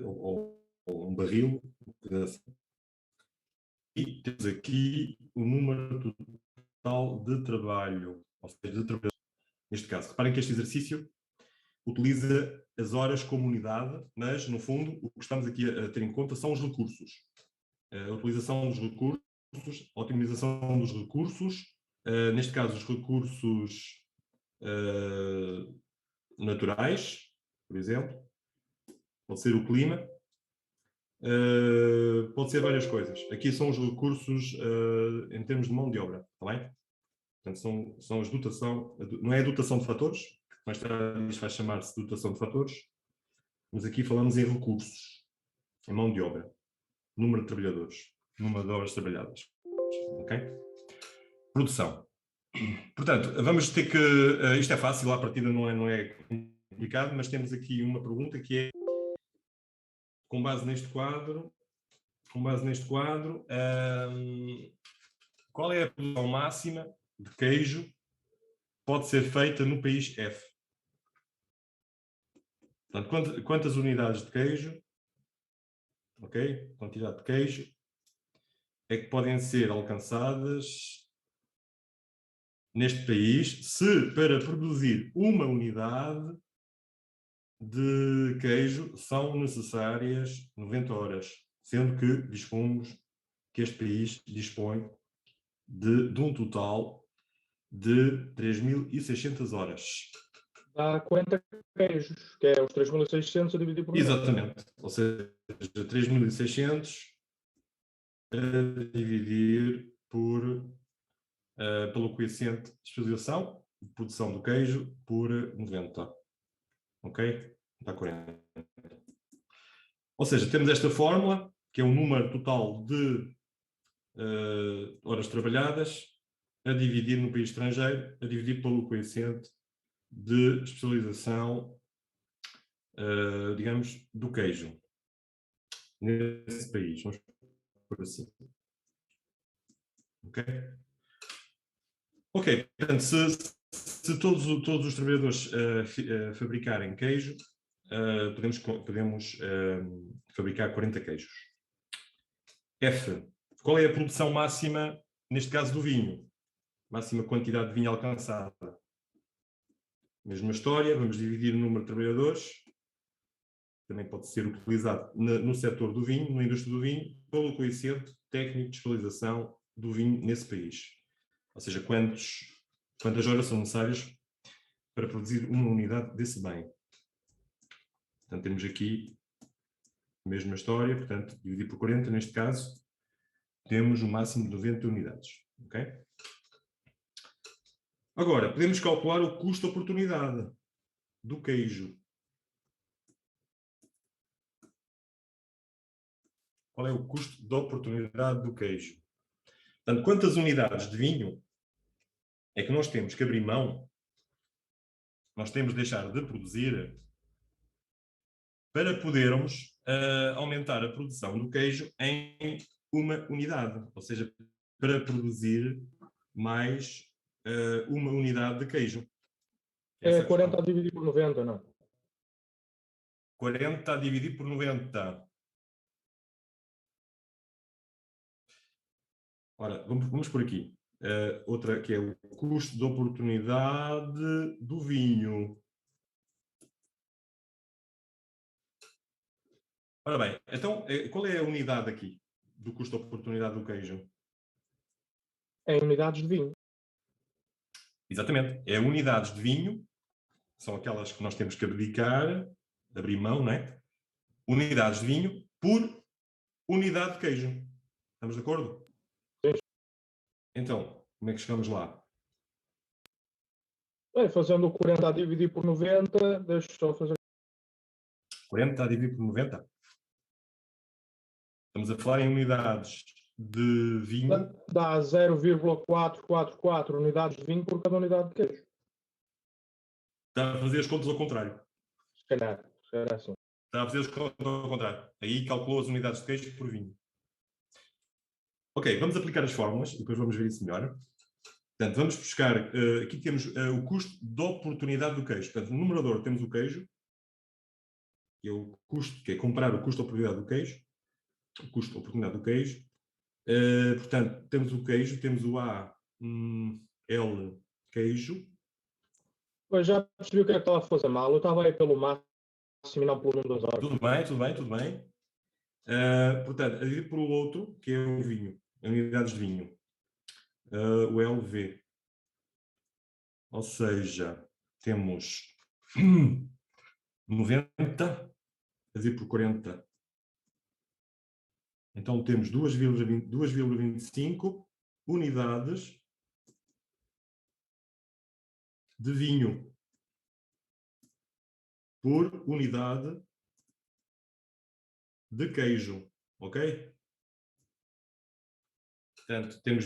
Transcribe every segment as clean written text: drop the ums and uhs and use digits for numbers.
ou um barril. E temos aqui o número total de trabalho, ou seja, de trabalhadores. Neste caso, reparem que este exercício utiliza as horas como unidade, mas, no fundo, o que estamos aqui a ter em conta são os recursos. A utilização dos recursos, a otimização dos recursos, neste caso, os recursos naturais, por exemplo, pode ser o clima, pode ser várias coisas. Aqui são os recursos em termos de mão de obra, está bem? Portanto, são as dotação, não é a dotação de fatores, mais tarde isto vai chamar-se dotação de fatores, mas aqui falamos em recursos, em mão de obra, número de trabalhadores, número de horas trabalhadas, ok? Produção. Portanto, vamos ter que, isto é fácil, à partida não é complicado, mas temos aqui uma pergunta que é, com base neste quadro, qual é a produção máxima de queijo que pode ser feita no país F? Portanto, quantas unidades de queijo, ok? Quantidade de queijo é que podem ser alcançadas neste país se para produzir uma unidade de queijo são necessárias 90 horas, sendo que dispomos que este país dispõe de um total de 3.600 horas. Dá 40 queijos, que é os 3.600 a dividir por 90. Exatamente, ou seja, 3.600 a dividir pelo coeficiente de especialização de produção do queijo por 90. Ok? Dá 40. Ou seja, temos esta fórmula, que é o número total de horas trabalhadas, a dividir no país estrangeiro, a dividir pelo coeficiente de especialização, digamos, do queijo. Nesse país, vamos por assim. Ok? Ok, portanto, se todos os trabalhadores fabricarem queijo, podemos fabricar 40 queijos. F. Qual é a produção máxima, neste caso, do vinho? Máxima quantidade de vinho alcançada. Mesma história, vamos dividir o número de trabalhadores, também pode ser utilizado no setor do vinho, na indústria do vinho, pelo coeficiente técnico de especialização do vinho nesse país. Ou seja, quantas horas são necessárias para produzir uma unidade desse bem. Portanto, temos aqui a mesma história, portanto, dividir por 40, neste caso, temos um máximo de 90 unidades. Ok? Agora, podemos calcular o custo de oportunidade do queijo. Qual é o custo de oportunidade do queijo? Portanto, quantas unidades de vinho é que nós temos que abrir mão, nós temos de deixar de produzir para podermos aumentar a produção do queijo em uma unidade, ou seja, para produzir mais uma unidade de queijo. É 40 a dividir por 90, não? 40 a dividir por 90. Ora, vamos por aqui. Outra que é o custo de oportunidade do vinho. Ora bem, então, qual é a unidade aqui do custo de oportunidade do queijo? É unidades de vinho. Exatamente, é unidades de vinho, são aquelas que nós temos que abdicar, abrir mão, não é? Unidades de vinho por unidade de queijo. Estamos de acordo? Sim. Então, como é que chegamos lá? Fazendo o 40 a dividir por 90, deixa só fazer. 40 a dividir por 90? Estamos a falar em unidades de vinho. Dá 0,444 unidades de vinho por cada unidade de queijo. Está a fazer as contas ao contrário. Se calhar assim. Está a fazer as contas ao contrário. Aí calculou as unidades de queijo por vinho. Ok, vamos aplicar as fórmulas e depois vamos ver isso melhor. Portanto, vamos buscar, aqui temos o custo de oportunidade do queijo. Portanto, no numerador temos o queijo, que é o custo, que é comparar o custo de oportunidade do queijo, o custo de oportunidade do queijo. Portanto, temos o queijo, temos o L queijo. Pois já percebi o que é que estava a fazer mal. Eu estava aí pelo máximo e não pelo 1, 2 horas. Tudo bem, tudo bem, tudo bem. Portanto, a dividir por o outro, que é o vinho, unidades de vinho, o LV. Ou seja, temos 90 a dividir por 40. Então temos 2,25 unidades de vinho por unidade de queijo, ok? Portanto, temos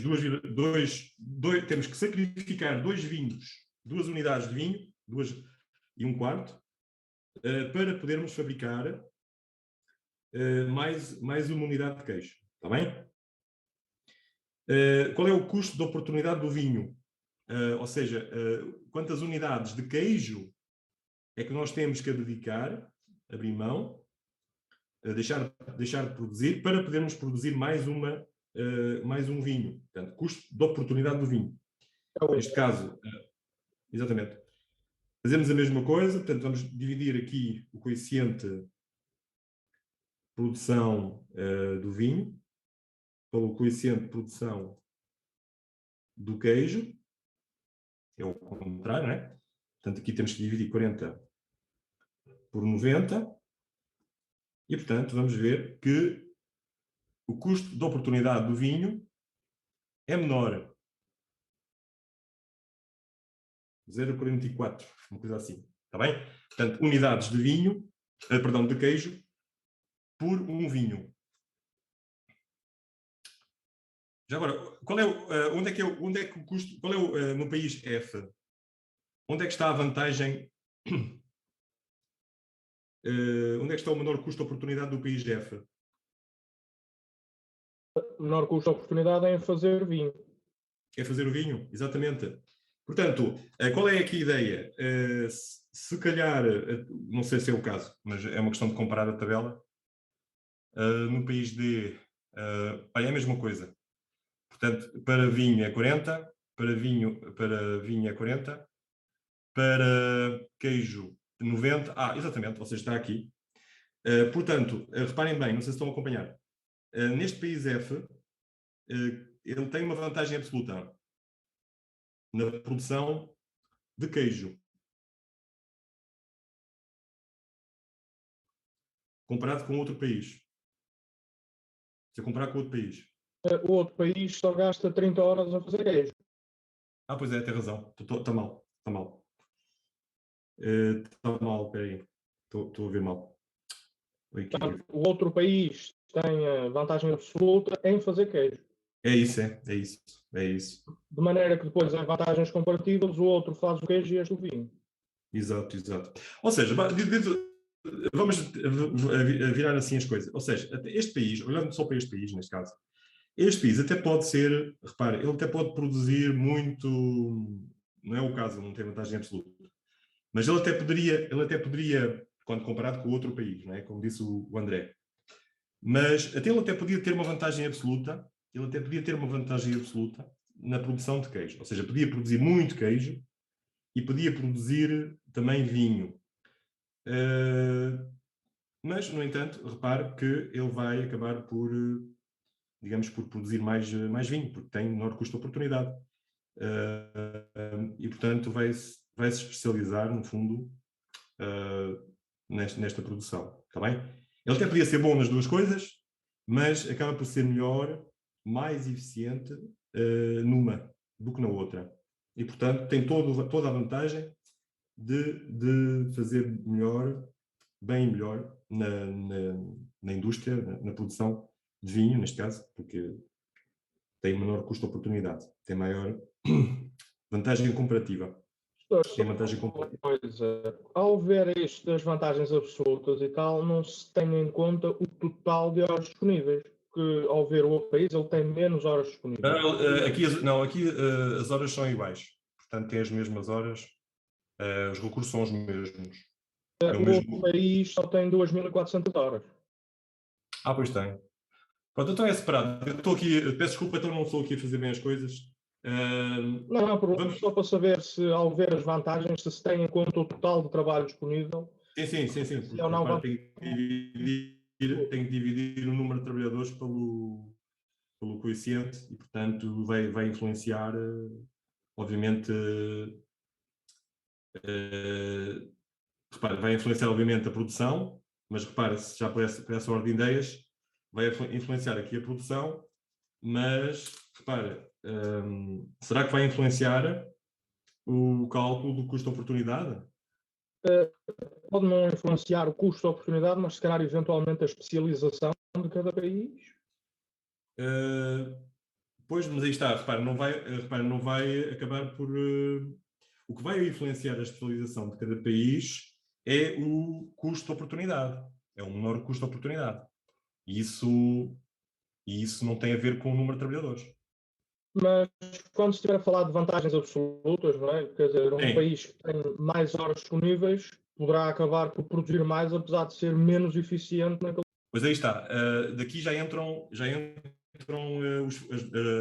temos que sacrificar 2 vinhos, 2 unidades de vinho, 2,25, para podermos fabricar mais uma unidade de queijo, está bem? Qual é o custo de oportunidade do vinho? Ou seja, quantas unidades de queijo é que nós temos que dedicar, abrir mão, deixar de produzir para podermos produzir mais um vinho. Portanto, custo de oportunidade do vinho. Neste caso, exatamente. Fazemos a mesma coisa, portanto, vamos dividir aqui o coeficiente de produção do vinho pelo coeficiente de produção do queijo. É o contrário, não é? Portanto, aqui temos que dividir 40 por 90. E, portanto, vamos ver que o custo de oportunidade do vinho é menor. 0,44, uma coisa assim. Está bem? Portanto, unidades de vinho, de queijo, por um vinho. Já agora, qual é onde é que o custo, qual é no país F? Onde é que está a vantagem? Onde é que está o menor custo de oportunidade do país F? O menor custo de oportunidade é em fazer vinho. É fazer o vinho, exatamente. Portanto, qual é aqui a ideia? Se calhar, não sei se é o caso, mas é uma questão de comparar a tabela. No país D, é a mesma coisa. Portanto, para vinho é 40, para vinho é 40, para queijo 90. Exatamente, ou seja, está aqui. Portanto, reparem bem, não sei se estão a acompanhar. Neste país F, ele tem uma vantagem absoluta na produção de queijo, comparado com outro país. Se eu comparar com outro país. O outro país só gasta 30 horas a fazer queijo. Pois é, tem razão. Está mal. Está mal. Está mal, espera aí. Estou a ver mal. O outro país tem a vantagem absoluta em fazer queijo. É isso. De maneira que depois, em vantagens comparativas, o outro faz o queijo e este o vinho. Exato. Ou seja, vamos virar assim as coisas. Ou seja, este país, olhando só para este país, neste caso, este país até pode ser, repare, ele até pode produzir muito, não é o caso, não tem vantagem absoluta, mas ele até poderia, quando comparado com outro país, não é? Como disse o André, mas até ele até podia ter uma vantagem absoluta, na produção de queijo, ou seja, podia produzir muito queijo e podia produzir também vinho. Mas, no entanto, repare que ele vai acabar por, digamos, por produzir mais vinho, porque tem menor custo de oportunidade. E, portanto, vai-se especializar, no fundo, nesta produção. Está bem? Ele até podia ser bom nas duas coisas, mas acaba por ser melhor, mais eficiente numa do que na outra. E, portanto, tem toda a vantagem de fazer melhor, bem melhor, na indústria, na produção de vinho, neste caso, porque tem menor custo de oportunidade, tem maior vantagem comparativa. Tem vantagem comparativa. Ao ver isto das vantagens absolutas e tal, não se tem em conta o total de horas disponíveis, porque ao ver o outro país ele tem menos horas disponíveis. Aqui as horas são iguais, portanto tem as mesmas horas, os recursos são os mesmos. É o O mesmo. outro país só tem 2.400 horas. Pois tem. Pronto, então é separado. Eu estou aqui, peço desculpa, então não estou aqui a fazer bem as coisas. Não há problema, Vamos. só para saber se, ao ver as vantagens, se tem em conta o total de trabalho disponível, Sim, se ou porque não repara, vamos. tenho que dividir o número de trabalhadores pelo coeficiente e, portanto, vai influenciar, obviamente, repara, vai influenciar, obviamente, a produção, mas repara-se, já por essa ordem de ideias, vai influenciar aqui a produção, mas, repara, será que vai influenciar o cálculo do custo-oportunidade? Pode não influenciar o custo da oportunidade, mas se calhar eventualmente a especialização de cada país. Pois, mas aí está, repara, não vai acabar por. O que vai influenciar a especialização de cada país é o custo-oportunidade, é o menor custo-oportunidade. E isso não tem a ver com o número de trabalhadores. Mas quando se estiver a falar de vantagens absolutas, não é? Quer dizer, um Sim, país que tem mais horas disponíveis poderá acabar por produzir mais, apesar de ser menos eficiente naquele. mas aí está. Daqui já entram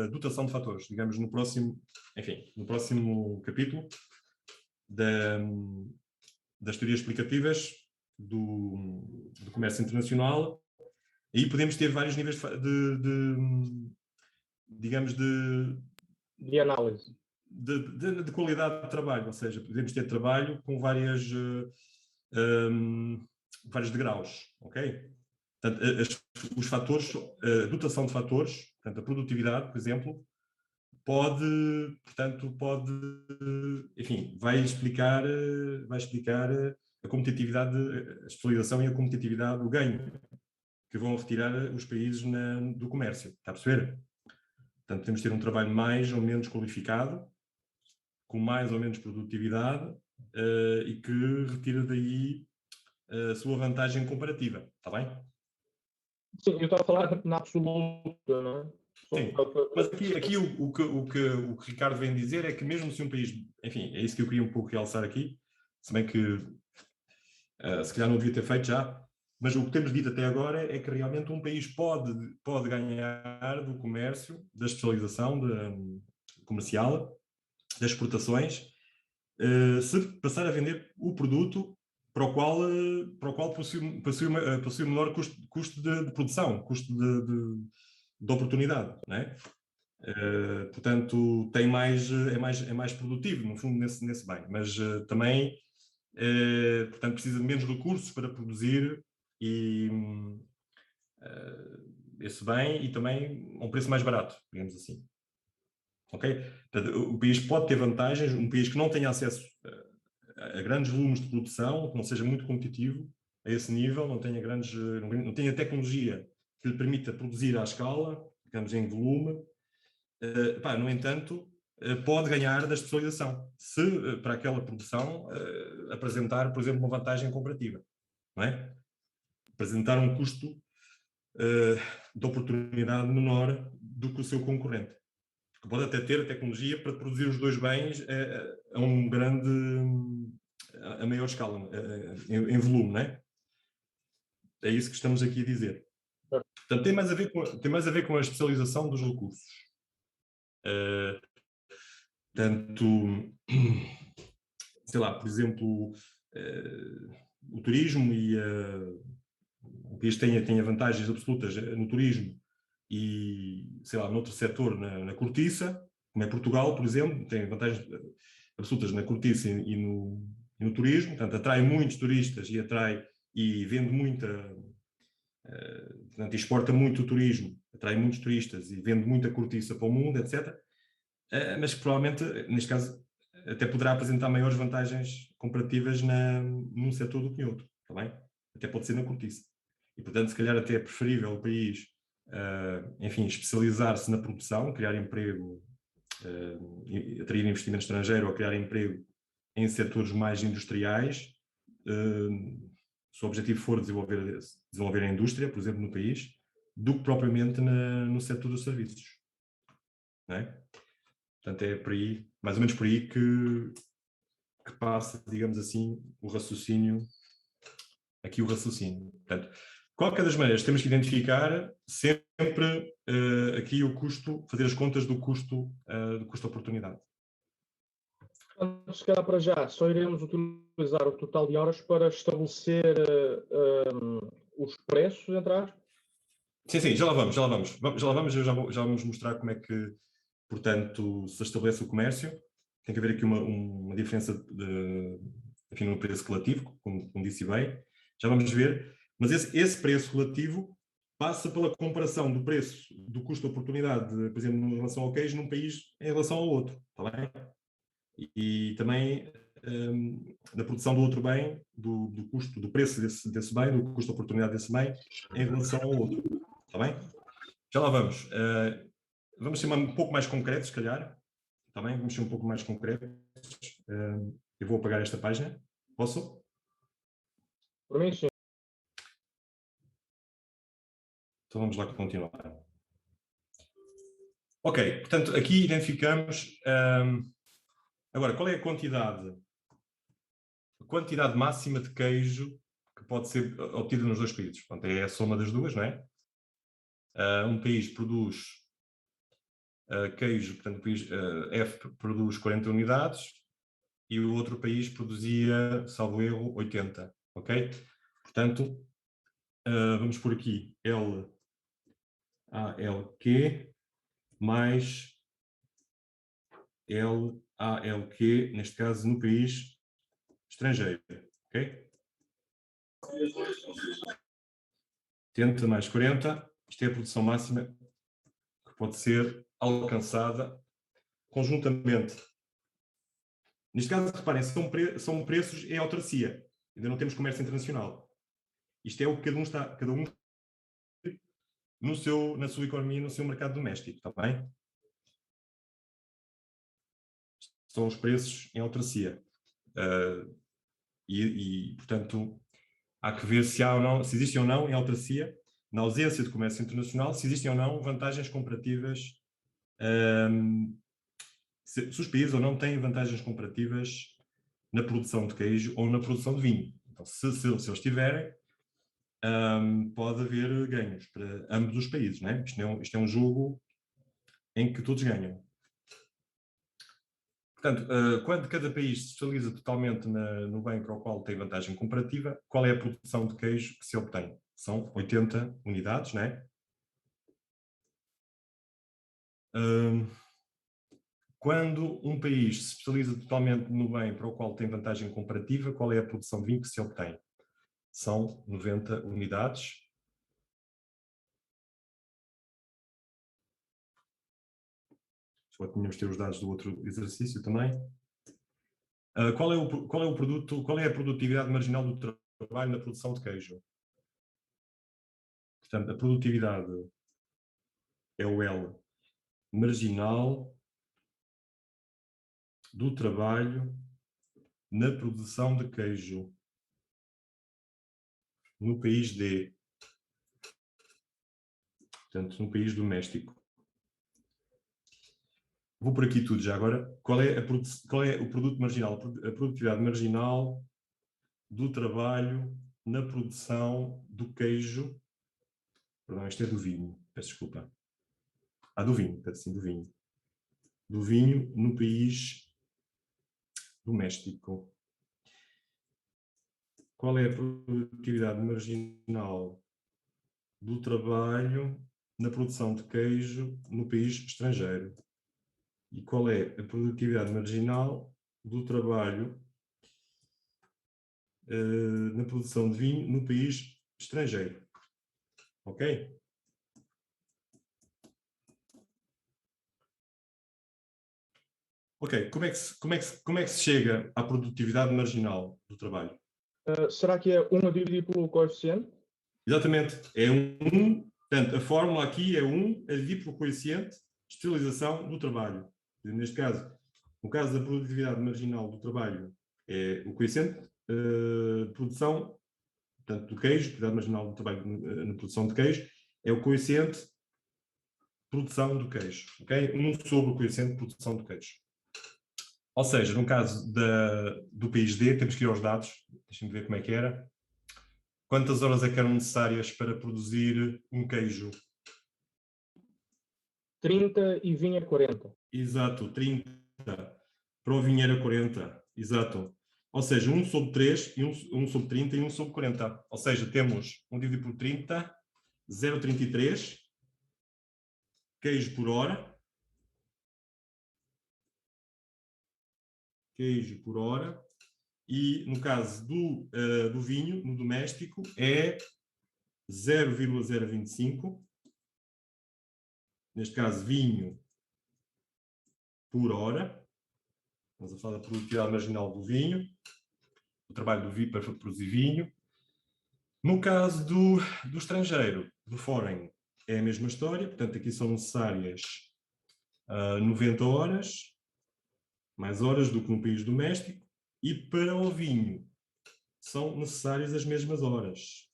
a dotação de fatores, digamos, no próximo capítulo da, das teorias explicativas do comércio internacional. Aí podemos ter vários níveis digamos, De análise. de qualidade de trabalho, ou seja, podemos ter trabalho com vários degraus, ok? Portanto, os fatores, a dotação de fatores, portanto, a produtividade, por exemplo, enfim, vai explicar a competitividade, a especialização e a competitividade, o ganho que vão retirar os países do comércio, está a perceber? Portanto, temos de ter um trabalho mais ou menos qualificado, com mais ou menos produtividade, e que retira daí a sua vantagem comparativa, está bem? Sim, eu estava a falar na absoluta, não é? Sim, mas aqui o que o Ricardo vem dizer é que mesmo se um país, enfim, é isso que eu queria um pouco realçar aqui, se bem que se calhar não devia ter feito já, mas o que temos dito até agora é que realmente um país pode ganhar do comércio, da especialização comercial, das exportações, se passar a vender o produto para o qual possui menor custo de produção, custo de oportunidade, não é? Portanto, é mais produtivo, no fundo, nesse bem, mas também, portanto, precisa de menos recursos para produzir e, esse bem e também a um preço mais barato, digamos assim. Ok? Portanto, o país pode ter vantagens, um país que não tenha acesso a grandes volumes de produção, que não seja muito competitivo a esse nível, não tenha tecnologia que lhe permita produzir à escala, digamos em volume. No entanto, pode ganhar da especialização, se para aquela produção apresentar, por exemplo, uma vantagem comparativa, não é? Apresentar um custo de oportunidade menor do que o seu concorrente, que pode até ter a tecnologia para produzir os dois bens a maior escala, em volume, não é? É isso que estamos aqui a dizer. Portanto, tem mais a ver com a especialização dos recursos. Tanto, sei lá, por exemplo, o turismo o país tenha vantagens absolutas no turismo e, sei lá, noutro setor, na cortiça, como é Portugal, por exemplo, tem vantagens absolutas na cortiça e no turismo, portanto, atrai muitos turistas e vende portanto, exporta muito o turismo, atrai muitos turistas e vende muita cortiça para o mundo, etc. Mas que provavelmente, neste caso, até poderá apresentar maiores vantagens comparativas num setor do que em outro, está bem? Até pode ser na cortiça. E, portanto, se calhar até é preferível o país, enfim, especializar-se na produção, criar emprego, atrair investimento estrangeiro ou criar emprego em setores mais industriais, se o objetivo for desenvolver a indústria, por exemplo, no país, do que propriamente no setor dos serviços. Não é? Portanto, é por aí, mais ou menos por aí que passa, digamos assim, o raciocínio aqui o raciocínio. Portanto, de qualquer das maneiras, temos que identificar sempre aqui o custo, fazer as contas do custo oportunidade. Se calhar para já, só iremos utilizar o total de horas para estabelecer os preços, entre aspas. Sim, já lá vamos. Já vamos mostrar como é que, portanto, se estabelece o comércio. Tem que haver aqui uma diferença enfim, no preço relativo, como disse bem. Já vamos ver. Mas esse preço relativo passa pela comparação do preço, do custo de oportunidade, por exemplo, em relação ao queijo, num país em relação ao outro. Está bem? E também da produção do outro bem, do custo, do preço desse bem, do custo de oportunidade desse bem, em relação ao outro. Está bem? Já lá vamos. Vamos ser um pouco mais concretos, se calhar. Está bem? Vamos ser um pouco mais concretos. Eu vou apagar esta página. Posso? Por mim, sim. Então vamos lá continuar. Ok, portanto, aqui identificamos... agora, qual é a quantidade máxima de queijo que pode ser obtida nos dois países? Portanto, é a soma das duas, não é? Um país produz queijo, portanto, o país F produz 40 unidades e o outro país produzia, salvo erro, 80, ok? Portanto, vamos por aqui LALQ mais LALQ, neste caso, no país estrangeiro, ok? 80 mais 40, isto é a produção máxima que pode ser alcançada conjuntamente. Neste caso, reparem, são preços em autarcia, ainda não temos comércio internacional. Isto é o que cada um na sua economia, no seu mercado doméstico, está bem? São os preços em autarcia. Portanto, há que ver se há ou não, se existem ou não em autarcia, na ausência de comércio internacional, se existem ou não vantagens comparativas, se os países ou não têm vantagens comparativas na produção de queijo ou na produção de vinho. Então, se eles tiverem, pode haver ganhos para ambos os países, não é? Isto é um jogo em que todos ganham. Portanto, quando cada país se especializa totalmente no bem para o qual tem vantagem comparativa, qual é a produção de queijo que se obtém? São 80 unidades, não é? Quando um país se especializa totalmente no bem para o qual tem vantagem comparativa, qual é a produção de vinho que se obtém? São 90 unidades. Só tínhamos de ter os dados do outro exercício também. Qual é a produtividade marginal do trabalho na produção de queijo? Portanto, a produtividade é o L marginal do trabalho na produção de queijo no país D. Portanto, no país doméstico. Vou por aqui tudo já agora. Qual é o produto marginal? A produtividade marginal do trabalho na produção do queijo. Perdão, isto é do vinho. Peço desculpa. Do vinho, sim, do vinho. Do vinho no país doméstico. Qual é a produtividade marginal do trabalho na produção de queijo no país estrangeiro? E qual é a produtividade marginal do trabalho na produção de vinho no país estrangeiro? Ok? Ok, como é que se chega à produtividade marginal do trabalho? Será que é 1 a dividir pelo coeficiente? Exatamente, é 1, portanto, a fórmula aqui é 1 a dividir pelo coeficiente de estilização do trabalho. Neste caso, no caso da produtividade marginal do trabalho, é o coeficiente de produção, portanto, do queijo, produtividade marginal do trabalho na produção de queijo, é o coeficiente de produção do queijo, ok? 1 sobre o coeficiente de produção do queijo. Ou seja, no caso do país D, temos que ir aos dados, deixem-me ver como é que era. Quantas horas é que eram necessárias para produzir um queijo? 30 e vinho a 40. Exato, 30. Para o vinho era 40. Exato. Ou seja, 1 sobre 3, e 1 sobre 30 e 1 sobre 40. Ou seja, temos 1 dividido por 30, 0,33 queijo por hora. Queijo por hora. E no caso do vinho, no doméstico, é 0,025. Neste caso, vinho por hora. Estamos a falar da produtividade marginal do vinho, o trabalho do vinho para produzir vinho. No caso do estrangeiro, do foreign, é a mesma história. Portanto, aqui são necessárias 90 horas, mais horas do que no país doméstico. E para o vinho, são necessárias as mesmas horas.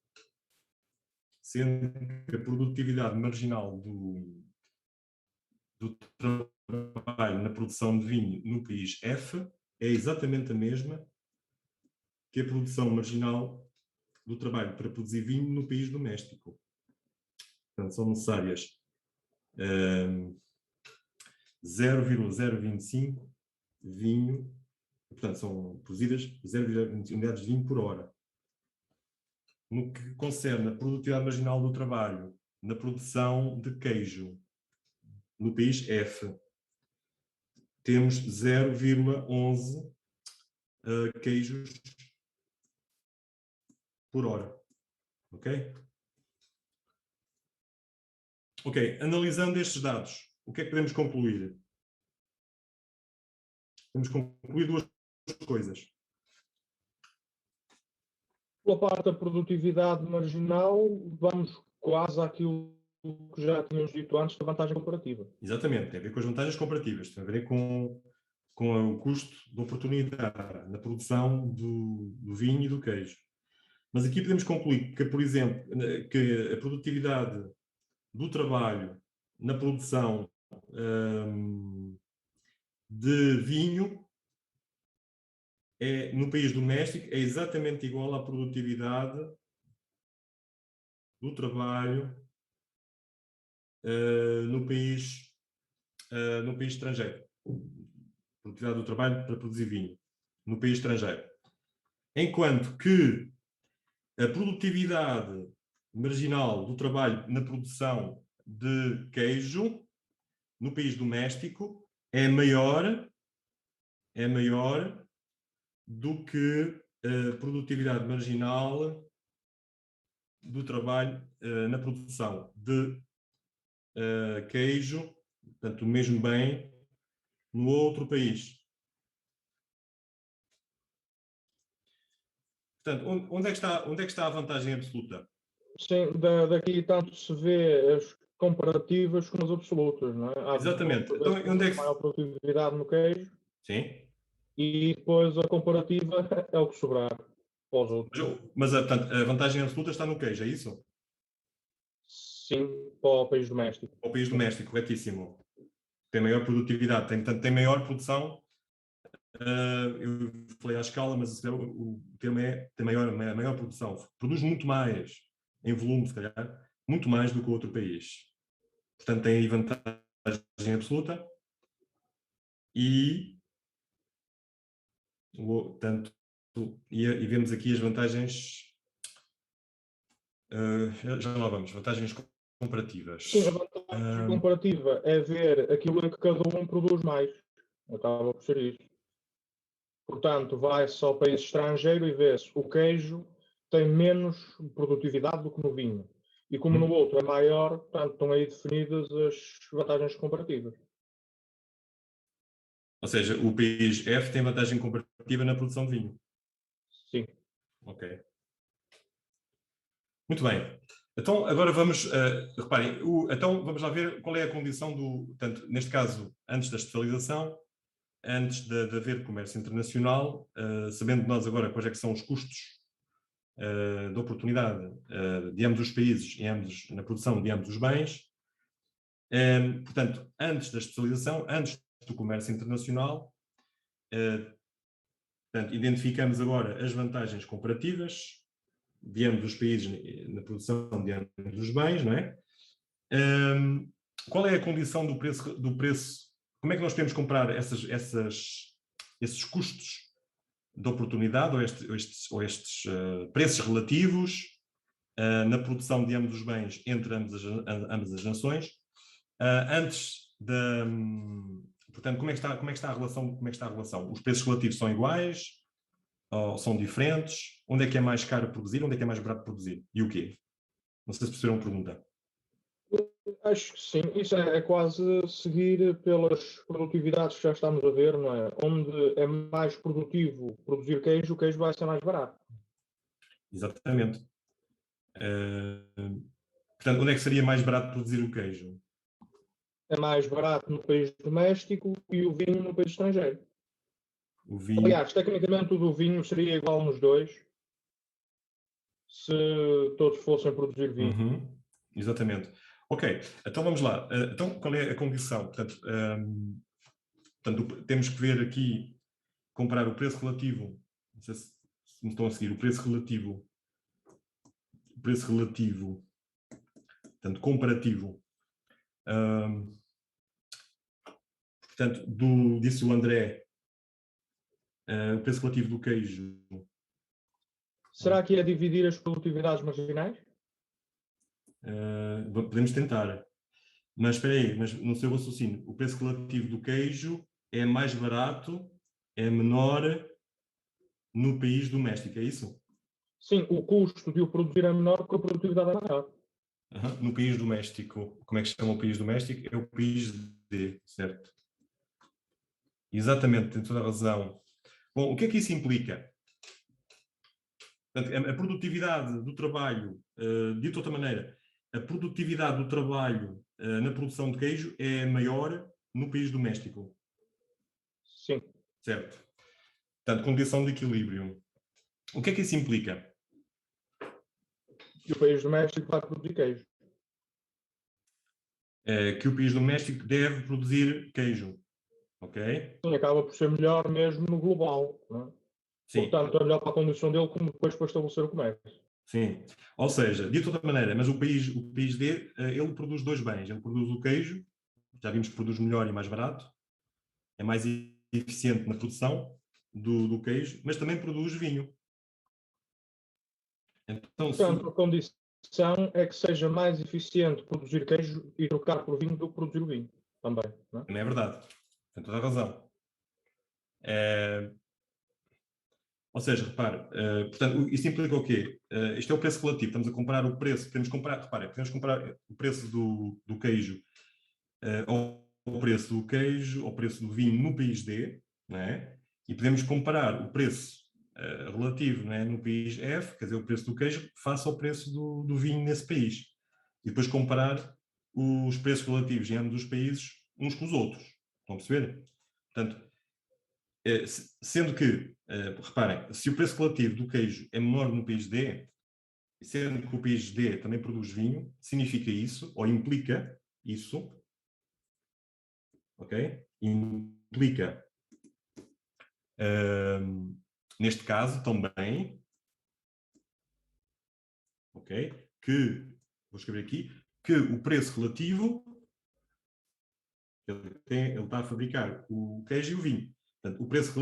Sendo que a produtividade marginal do trabalho na produção de vinho no país F é exatamente a mesma que a produção marginal do trabalho para produzir vinho no país doméstico. Portanto, são necessárias 0,025 vinho, portanto, são produzidas 0,20 unidades de vinho por hora. No que concerne a produtividade marginal do trabalho na produção de queijo no país F, temos 0,11 queijos por hora. Ok? Ok, analisando estes dados, o que é que podemos concluir? Podemos concluir duas coisas. Pela parte da produtividade marginal, vamos quase àquilo que já tínhamos dito antes da vantagem comparativa. Exatamente, tem a ver com as vantagens comparativas, tem a ver com o custo de oportunidade na produção do vinho e do queijo. Mas aqui podemos concluir que, por exemplo, que a produtividade do trabalho na produção de vinho no país doméstico é exatamente igual à produtividade do trabalho no país estrangeiro. Produtividade do trabalho para produzir vinho no país estrangeiro. Enquanto que a produtividade marginal do trabalho na produção de queijo no país doméstico é maior do que a produtividade marginal do trabalho na produção de queijo, portanto, o mesmo bem, no outro país. Portanto, onde é que está a vantagem absoluta? Sim, daqui tanto se vê as comparativas como as absolutas, não é? Há Exatamente. Então, onde é que... maior produtividade no queijo. Sim. E depois a comparativa é o que sobrar para os outros. Mas portanto, a vantagem absoluta está no queijo, é isso? Sim, para o país doméstico. Para o país doméstico, corretíssimo. Tem maior produtividade, tem maior produção. Eu falei à escala, mas o termo é tem maior produção. Produz muito mais, em volume, se calhar, muito mais do que o outro país. Portanto, tem aí vantagem absoluta. E vemos aqui as vantagens. Já lá vamos, vantagens comparativas. Sim, a vantagem comparativa é ver aquilo em que cada um produz mais. Acaba por ser isso. Portanto, vai-se ao país estrangeiro e vê-se o queijo tem menos produtividade do que no vinho. E como no outro é maior, portanto, estão aí definidas as vantagens comparativas. Ou seja, o país F tem vantagem comparativa na produção de vinho. Sim. Ok. Muito bem. Então, agora vamos, reparem, então vamos lá ver qual é a condição portanto, neste caso, antes da especialização, antes de haver comércio internacional, sabendo nós agora quais é que são os custos de oportunidade de ambos os países na produção de ambos os bens. Portanto, antes da especialização, antes do comércio internacional, portanto, identificamos agora as vantagens comparativas de ambos os países na produção de ambos os bens, não é? Qual é a condição do preço? Como é que nós podemos comprar esses custos de oportunidade ou estes preços relativos na produção de ambos os bens entre ambas as nações antes da... Portanto, como é que está a relação? Os preços relativos são iguais ou são diferentes? Onde é que é mais caro produzir? Onde é que é mais barato produzir? E o quê? Não sei se perceberam a pergunta. Acho que sim. Isso é quase seguir pelas produtividades que já estamos a ver, não é? Onde é mais produtivo produzir queijo, o queijo vai ser mais barato. Exatamente. Portanto, onde é que seria mais barato produzir o queijo? É mais barato no país doméstico e o vinho no país estrangeiro. O vinho. Aliás, tecnicamente o do vinho seria igual nos dois, se todos fossem produzir vinho. Uhum. Exatamente. Ok, então vamos lá. Então, qual é a condição? Portanto, temos que ver aqui, comparar o preço relativo, não sei se me estão a seguir, o preço relativo, portanto, comparativo. Portanto, disse o André, o preço relativo do queijo. Será que é dividir as produtividades marginais? Podemos tentar. Mas espera aí, mas no seu raciocínio, o preço relativo do queijo é mais barato, é menor no país doméstico, é isso? Sim, o custo de o produzir é menor porque a produtividade é maior. No país doméstico, como é que se chama o país doméstico? É o país D, certo? Exatamente, tem toda a razão. Bom, o que é que isso implica? Portanto, a produtividade do trabalho, dito de outra maneira, a produtividade do trabalho na produção de queijo é maior no país doméstico. Sim. Certo. Portanto, condição de equilíbrio. O que é que isso implica? Que o país doméstico vai produzir queijo. Que o país doméstico deve produzir queijo. Ok? Sim, acaba por ser melhor mesmo no global. Não é? Sim. Portanto, é melhor para a condição dele como depois para estabelecer o comércio. Sim. Ou seja, de outra maneira, mas o país D, ele produz dois bens. Ele produz o queijo, já vimos que produz melhor e mais barato, é mais eficiente na produção do queijo, mas também produz vinho. Então, Portanto, a condição é que seja mais eficiente produzir queijo e trocar por vinho do que produzir o vinho. Também. Não é? não é verdade. Tem toda a razão. Ou seja, repare, portanto, isto implica o quê? Isto é o preço relativo, estamos a comparar o preço, podemos comparar o preço do queijo ao preço do queijo, ao preço do vinho no país D, não é? E podemos comparar o preço relativo, não é? No país F, quer dizer, o preço do queijo, face ao preço do vinho nesse país. E depois comparar os preços relativos em ambos os países uns com os outros. Estão a perceber? Portanto, sendo que, reparem, se o preço relativo do queijo é menor no país D, sendo que o país D também produz vinho, significa isso, ou implica isso, ok? Implica, neste caso também, ok? Vou escrever aqui, que o preço relativo, ele está a fabricar o queijo e o vinho. Portanto, o preço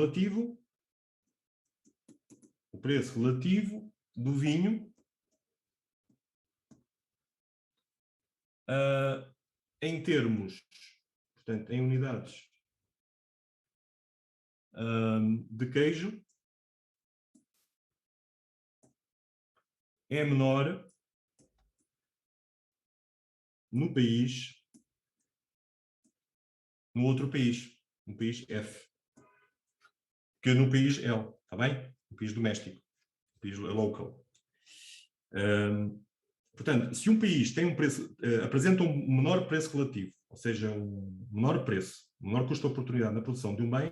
relativo do vinho em termos, portanto, em unidades de queijo, é menor no outro país, no país F, que no país L, está bem? No país doméstico, no país local. Portanto, se um país tem apresenta um menor preço relativo, ou seja, um menor preço, um menor custo de oportunidade na produção de um bem,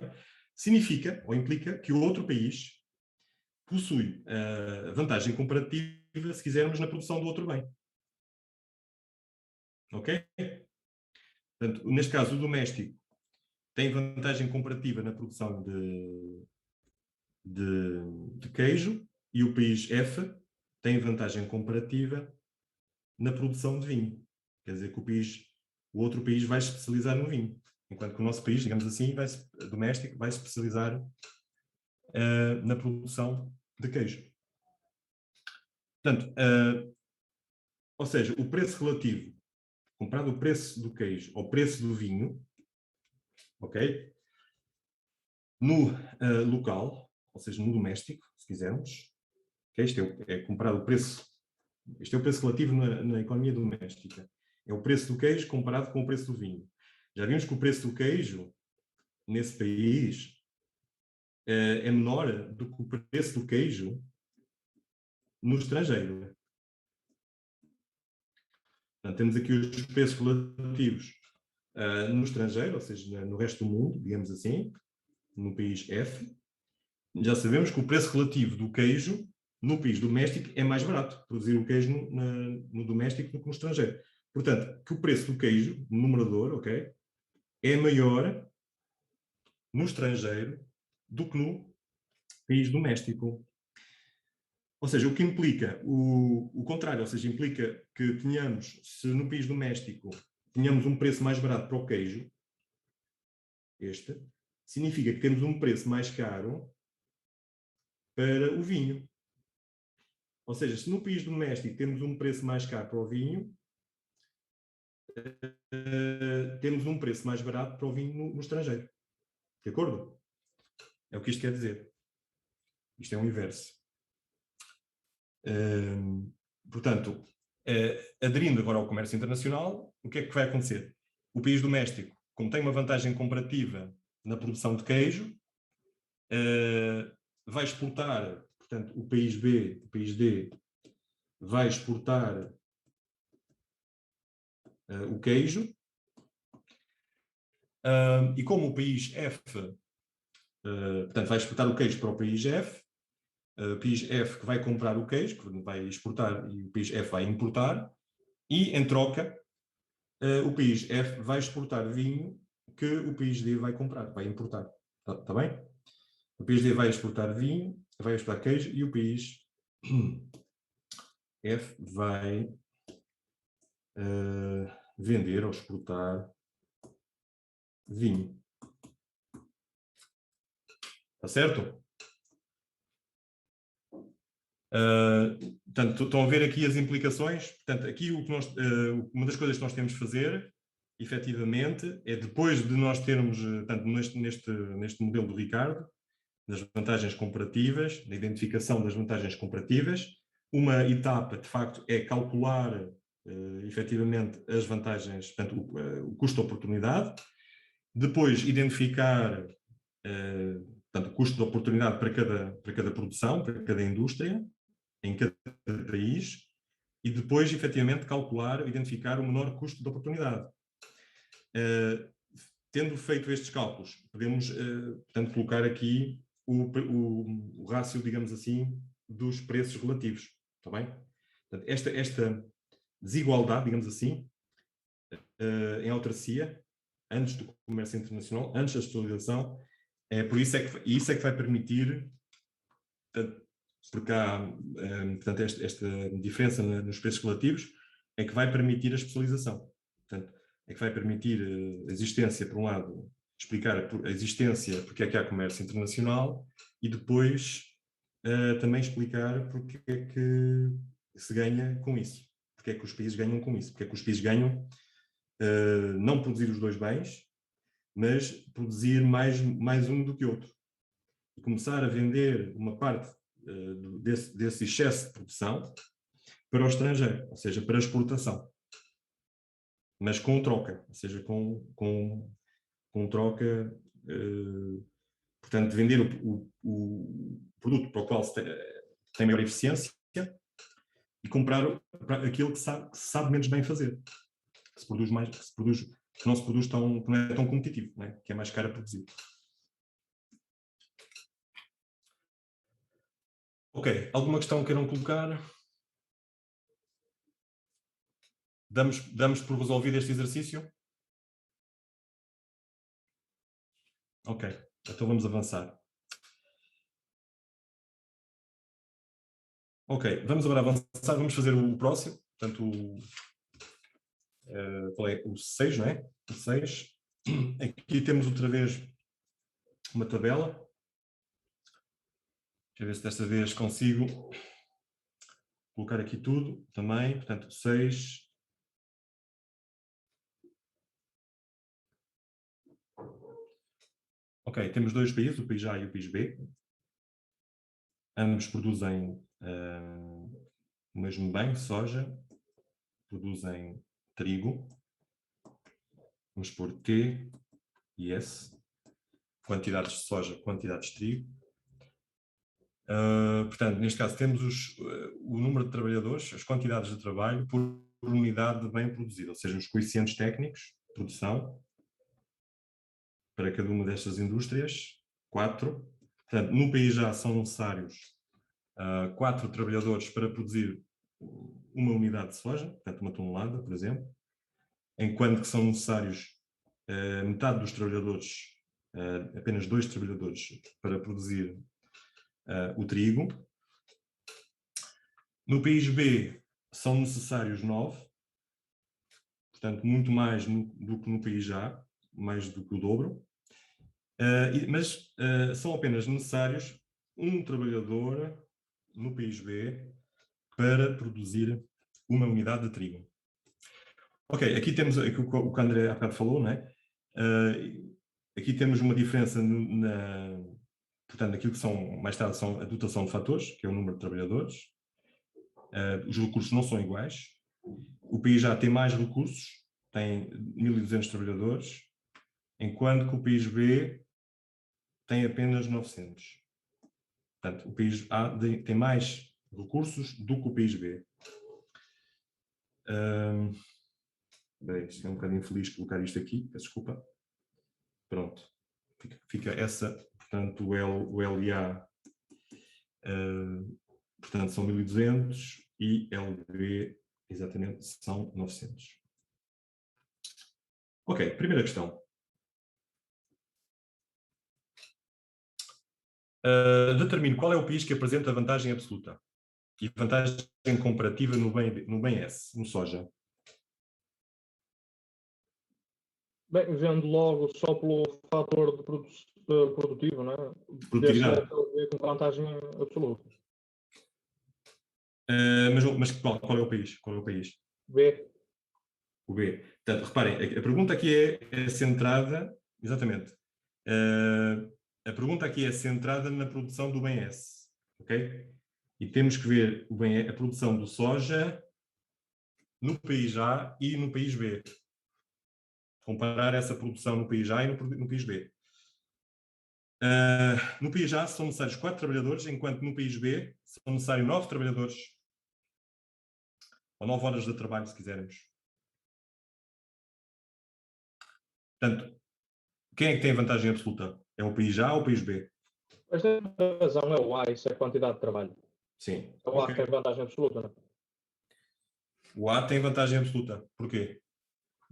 significa ou implica que o outro país possui vantagem comparativa, se quisermos, na produção do outro bem. Ok? Portanto, neste caso, o doméstico tem vantagem comparativa na produção de, queijo, e o país F, tem vantagem comparativa na produção de vinho. Quer dizer que o outro país vai se especializar no vinho, enquanto que o nosso país, digamos assim, doméstico, vai se especializar na produção de queijo. Portanto, ou seja, o preço relativo, comparado o preço do queijo ao preço do vinho, ok? No local, ou seja, no doméstico, se quisermos, okay? Isto é comparado o preço, este é o preço relativo na economia doméstica. É o preço do queijo comparado com o preço do vinho. Já vimos que o preço do queijo, nesse país, é menor do que o preço do queijo no estrangeiro. Portanto, temos aqui os preços relativos no estrangeiro, ou seja, no resto do mundo, digamos assim, no país F. Já sabemos que o preço relativo do queijo no país doméstico é mais barato, produzir o queijo no doméstico do que no estrangeiro. Portanto, que o preço do queijo, no numerador, ok, é maior no estrangeiro do que no país doméstico. Ou seja, o que implica o contrário, ou seja, implica que se no país doméstico tenhamos um preço mais barato para o queijo, significa que temos um preço mais caro para o vinho. Ou seja, se no país doméstico temos um preço mais caro para o vinho, temos um preço mais barato para o vinho no estrangeiro. De acordo? É o que isto quer dizer. Isto é o inverso. Portanto, aderindo agora ao comércio internacional, o que é que vai acontecer? O país doméstico, como tem uma vantagem comparativa na produção de queijo, vai exportar, portanto, o país B, o país D, vai exportar o queijo, e como o país F, portanto, vai exportar o queijo para o país F, o país F que vai comprar o queijo, que vai exportar, e o país F vai importar, e, em troca, o país F vai exportar vinho que o país D vai comprar, vai importar. Tá bem? O país D vai exportar vinho, vai exportar queijo, e o país F vai vender ou exportar vinho. Tá certo? Portanto, estão a ver aqui as implicações. Portanto, aqui uma das coisas que nós temos de fazer, efetivamente, é depois de nós termos, portanto, neste modelo do Ricardo, das vantagens comparativas, da identificação das vantagens comparativas, uma etapa, de facto, é calcular efetivamente as vantagens, portanto, o custo de oportunidade, depois identificar portanto, o custo de oportunidade para cada produção, para cada indústria, em cada país, e depois, efetivamente, calcular, identificar o menor custo de oportunidade. Tendo feito estes cálculos, podemos, portanto, colocar aqui o rácio, digamos assim, dos preços relativos. Está bem? Portanto, esta desigualdade, digamos assim, em autarcia, antes do comércio internacional, antes da especialização, por isso é que vai permitir, porque há, portanto, esta diferença nos preços relativos, é que vai permitir a especialização. Portanto, é que vai permitir a existência, por um lado, explicar a existência, porque é que há comércio internacional, e depois também explicar porque é que se ganha com isso, porque é que os países ganham com isso, porque é que os países ganham não produzir os dois bens, mas produzir mais um do que outro. E começar a vender uma parte desse excesso de produção para o estrangeiro, ou seja, para a exportação. Mas com troca, ou seja, com troca, portanto, vender o produto para o qual se tem maior eficiência e comprar aquilo que se sabe menos bem fazer, que se produz mais, que não se produz que não é tão competitivo, não é? Que é mais caro a produzir. Ok, alguma questão queiram colocar? Damos por resolvido este exercício? Ok, então vamos avançar. Ok, vamos agora avançar, vamos fazer o próximo. Portanto, qual é? O 6, não é? O 6. Aqui temos outra vez uma tabela. Deixa eu ver se desta vez consigo colocar aqui tudo também. Portanto, 6. Ok, temos dois países, o país A e o país B. Ambos produzem o mesmo bem, soja. Produzem trigo. Vamos pôr T e S. Quantidades de soja, quantidades de trigo. Portanto, neste caso, temos o número de trabalhadores, as quantidades de trabalho por unidade de bem produzido, ou seja, os coeficientes técnicos de produção para cada uma destas indústrias, 4. Portanto, no país já são necessários 4 trabalhadores para produzir uma unidade de soja, portanto, uma tonelada, por exemplo, enquanto que são necessários metade dos trabalhadores, apenas 2 trabalhadores para produzir o trigo. No país B são necessários 9, portanto, muito mais do que no país A, mais do que o dobro. Mas são apenas necessários um trabalhador no país B para produzir uma unidade de trigo. Ok, aqui temos aquilo que o André há bocado falou, não é? Aqui temos uma diferença portanto, aquilo que são, mais tarde, são a dotação de fatores, que é o número de trabalhadores. Os recursos não são iguais. O país já tem mais recursos, tem 1.200 trabalhadores, enquanto que o país B tem apenas 900. Portanto, o país A tem mais recursos do que o país B. Bem, isto é um bocadinho infeliz colocar isto aqui, peço desculpa. Pronto, fica essa, portanto, o LA, portanto, são 1.200 e LB, exatamente, são 900. Ok, primeira questão. Determine qual é o país que apresenta vantagem absoluta e vantagem comparativa no bem S, no soja. Bem, vendo logo só pelo fator de produtivo, não é? Produtividade. Com vantagem absoluta. Mas qual é o país? Qual é o país? B. O B. Portanto, reparem, a pergunta aqui é centrada, exatamente, a pergunta aqui é centrada na produção do bem S, ok? E temos que ver a produção do soja no país A e no país B. Comparar essa produção no país A e no país B. No país A são necessários 4 trabalhadores, enquanto no país B são necessários 9 trabalhadores, ou 9 horas de trabalho, se quisermos. Portanto, quem é que tem vantagem absoluta? É o país A ou o país B? Esta razão é o A, isso é a quantidade de trabalho. Sim. É o A que tem vantagem absoluta, não é? O A tem vantagem absoluta. Porquê?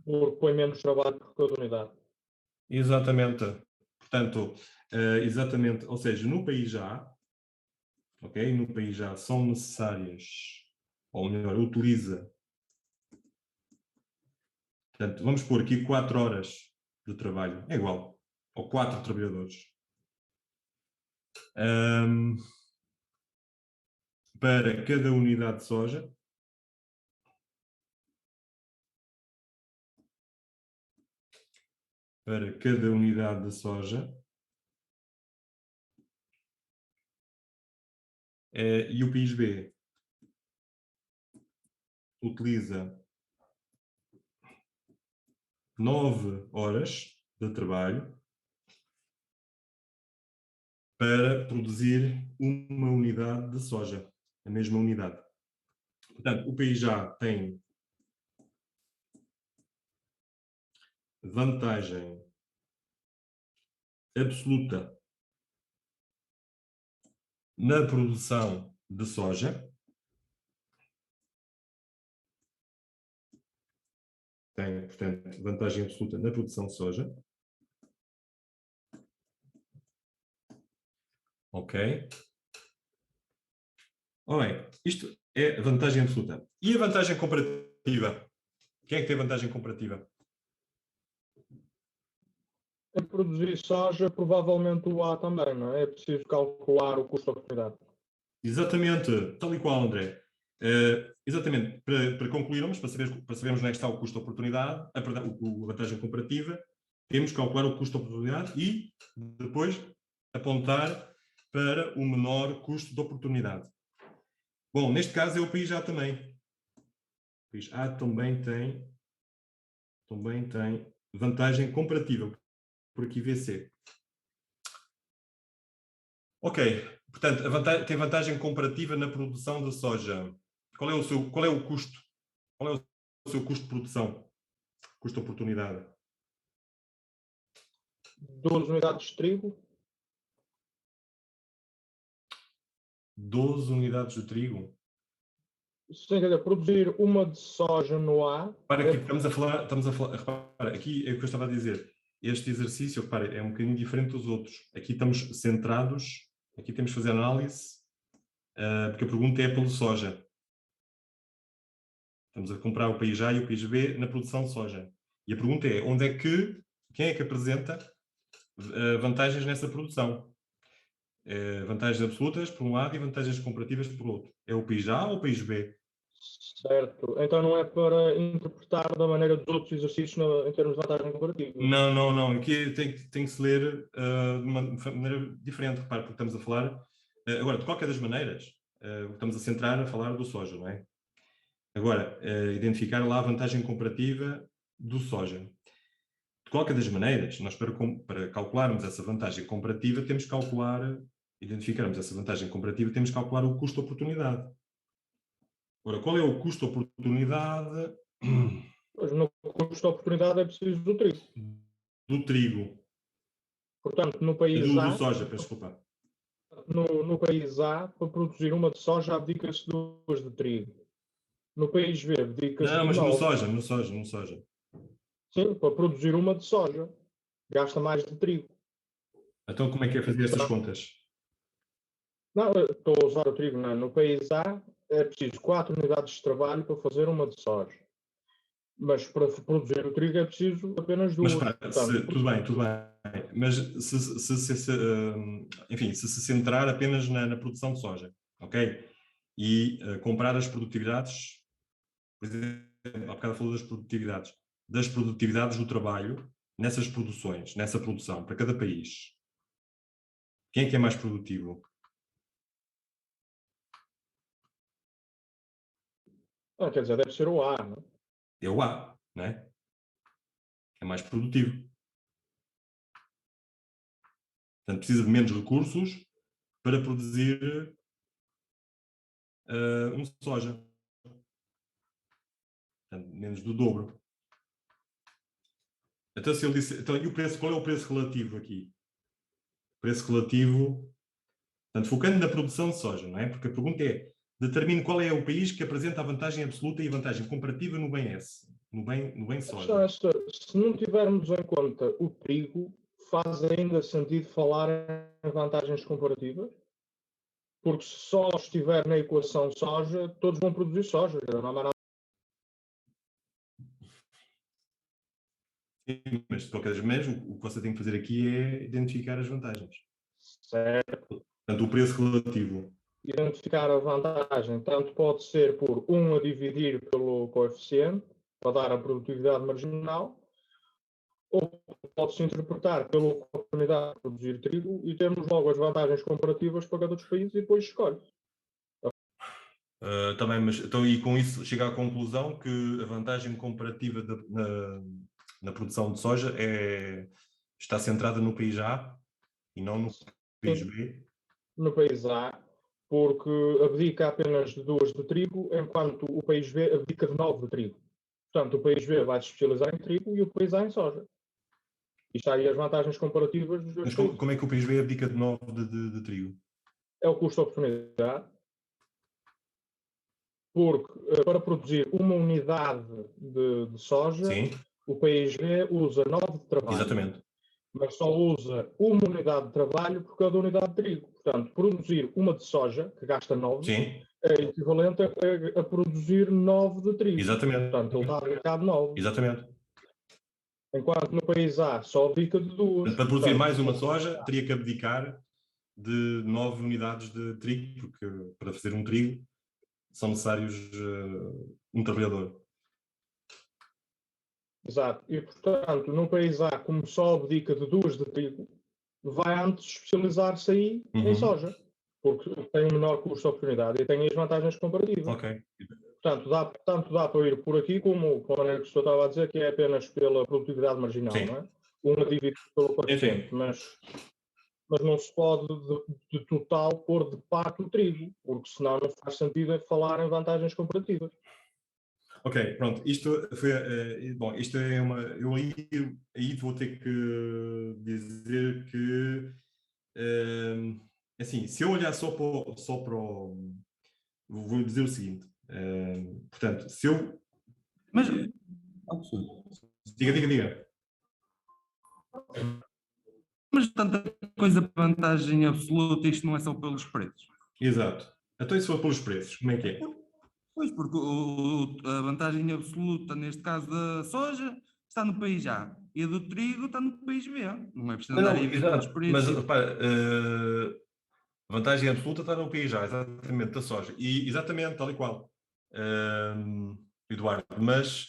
Porque põe menos trabalho por cada unidade. Exatamente. Portanto, exatamente, ou seja, no país A, ok? No país A são necessárias, ou melhor, utiliza. Portanto, vamos pôr aqui 4 horas de trabalho, é igual, ou 4 trabalhadores. Para cada unidade de soja. Para cada unidade de soja. E o país B utiliza 9 horas de trabalho para produzir uma unidade de soja, a mesma unidade. Portanto, o país já tem vantagem absoluta na produção de soja. Tem, portanto, vantagem absoluta na produção de soja. Ok. Ora bem, isto é a vantagem absoluta. E a vantagem comparativa? Quem é que tem vantagem comparativa? Em produzir soja, provavelmente o A também, não é? É preciso calcular o custo de oportunidade. Exatamente, tal e qual, André. Exatamente, para concluirmos, para sabermos onde é que está o custo de oportunidade, a vantagem comparativa, temos que calcular o custo de oportunidade e depois apontar para o menor custo de oportunidade. Bom, neste caso é o país A também. O país A também tem vantagem comparativa, por aqui VC. Ok, portanto, tem vantagem comparativa na produção de soja. Qual é o custo? Qual é o seu custo de produção? Custo de oportunidade? 12 unidades de trigo. 12 unidades de trigo. Sim, quer dizer, produzir uma de soja no A. Para aqui, estamos a falar, repara, aqui é o que eu estava a dizer. Este exercício, repara, é um bocadinho diferente dos outros. Aqui estamos centrados, aqui temos que fazer análise, porque a pergunta é pelo soja. Estamos a comprar o país A e o país B na produção de soja. E a pergunta é, quem é que apresenta vantagens nessa produção? Vantagens absolutas por um lado e vantagens comparativas por outro. É o país A ou o país B? Certo. Então não é para interpretar da maneira dos outros exercícios em termos de vantagem comparativa. Não. Aqui tem que se ler de uma maneira diferente, repare, porque estamos a falar. Agora, de qualquer das maneiras, estamos a centrar a falar do soja, não é? Agora, identificar lá a vantagem comparativa do soja. De qualquer das maneiras, nós para calcularmos essa vantagem comparativa, temos que identificarmos essa vantagem comparativa, temos que calcular o custo de oportunidade. Ora, qual é o custo de oportunidade Mas no custo de oportunidade é preciso do trigo. do trigo? Portanto, no país Do A, soja, peço desculpa. no país A, para produzir uma de soja, abdica-se duas de trigo. No país B, abdica-se Não, de mas no 9. soja, no soja. Sim, para produzir uma de soja, gasta mais de trigo. Então, como é que é fazer essas contas? Não, eu estou a usar o trigo, não. No país A é preciso 4 unidades de trabalho para fazer uma de soja. Mas para produzir o trigo é preciso apenas Mas, duas. Portanto, tudo bem. Mas enfim, se se centrar apenas na produção de soja, ok? E comparar as produtividades, por exemplo, há bocado falou das produtividades do trabalho nessas produções, nessa produção, para cada país. Quem é que é mais produtivo? quer dizer, deve ser o A, não é? É o A, não é? É mais produtivo. Portanto, precisa de menos recursos para produzir um soja. Portanto, menos do dobro. Então, se ele disse, então, e o preço, qual é o preço relativo aqui? O preço relativo, portanto, focando na produção de soja, não é? Porque a pergunta é, determine qual é o país que apresenta a vantagem absoluta e a vantagem comparativa no bem S, no bem soja. Se não tivermos em conta o trigo, faz ainda sentido falar em vantagens comparativas? Porque se só estiver na equação soja, todos vão produzir soja. Não há mais nada. Sim, mas de qualquer maneira, o que você tem que fazer aqui é identificar as vantagens. Certo. Portanto, o preço relativo. Identificar a vantagem tanto pode ser por 1 a dividir pelo coeficiente, para dar a produtividade marginal, ou pode-se interpretar pela oportunidade de produzir trigo e termos logo as vantagens comparativas para cada dos países e depois escolhe. Também, mas então, e com isso chega à conclusão que a vantagem comparativa na produção de soja está centrada no país A e não no país B. No país A, porque abdica apenas de 2 de trigo, enquanto o país B abdica de 9 de trigo. Portanto, o país B vai se especializar em trigo e o país A em soja. E está aí as vantagens comparativas dos dois Mas países. como é que o país B abdica de 9 de trigo? É o custo de oportunidade, porque para produzir uma unidade de soja, Sim, o país B usa 9 de trabalho. exatamente. Mas só usa uma unidade de trabalho por cada unidade de trigo. Portanto, produzir uma de soja, que gasta 9, Sim, é equivalente a produzir 9 de trigo. Exatamente. Portanto, ele está a abdicar de 9. Exatamente. Enquanto no país A só abdica de 2. Para produzir mais uma soja, teria que abdicar de 9 unidades de trigo, porque para fazer um trigo são necessários um trabalhador. Exato. E, portanto, no país A, como só abdica de 2 de trigo, vai antes especializar-se aí em soja, porque tem um menor custo de oportunidade e tem as vantagens comparativas. Ok. Portanto, tanto dá para ir por aqui, como a maneira que o senhor estava a dizer, que é apenas pela produtividade marginal, Sim. não é? Uma dividido pelo coeficiente, mas não se pode de total pôr de parte o trigo, porque senão não faz sentido falar em vantagens comparativas. Ok, pronto. Isto foi. Bom, isto é uma. Eu aí vou ter que dizer que. Assim, se eu olhar só para o. Vou dizer o seguinte. Portanto, se eu. Mas, Diga. mas tanta coisa para vantagem absoluta, isto não é só pelos preços. Exato. Então, e se for pelos preços, como é que é? Pois, porque a vantagem absoluta, neste caso da soja, está no país A, e a do trigo está no país B. Não é preciso andar aí a ver pelos Exato. Mas preços. repara, a vantagem absoluta está no PIJ, exatamente, da soja. E exatamente, tal e qual. Eduardo, mas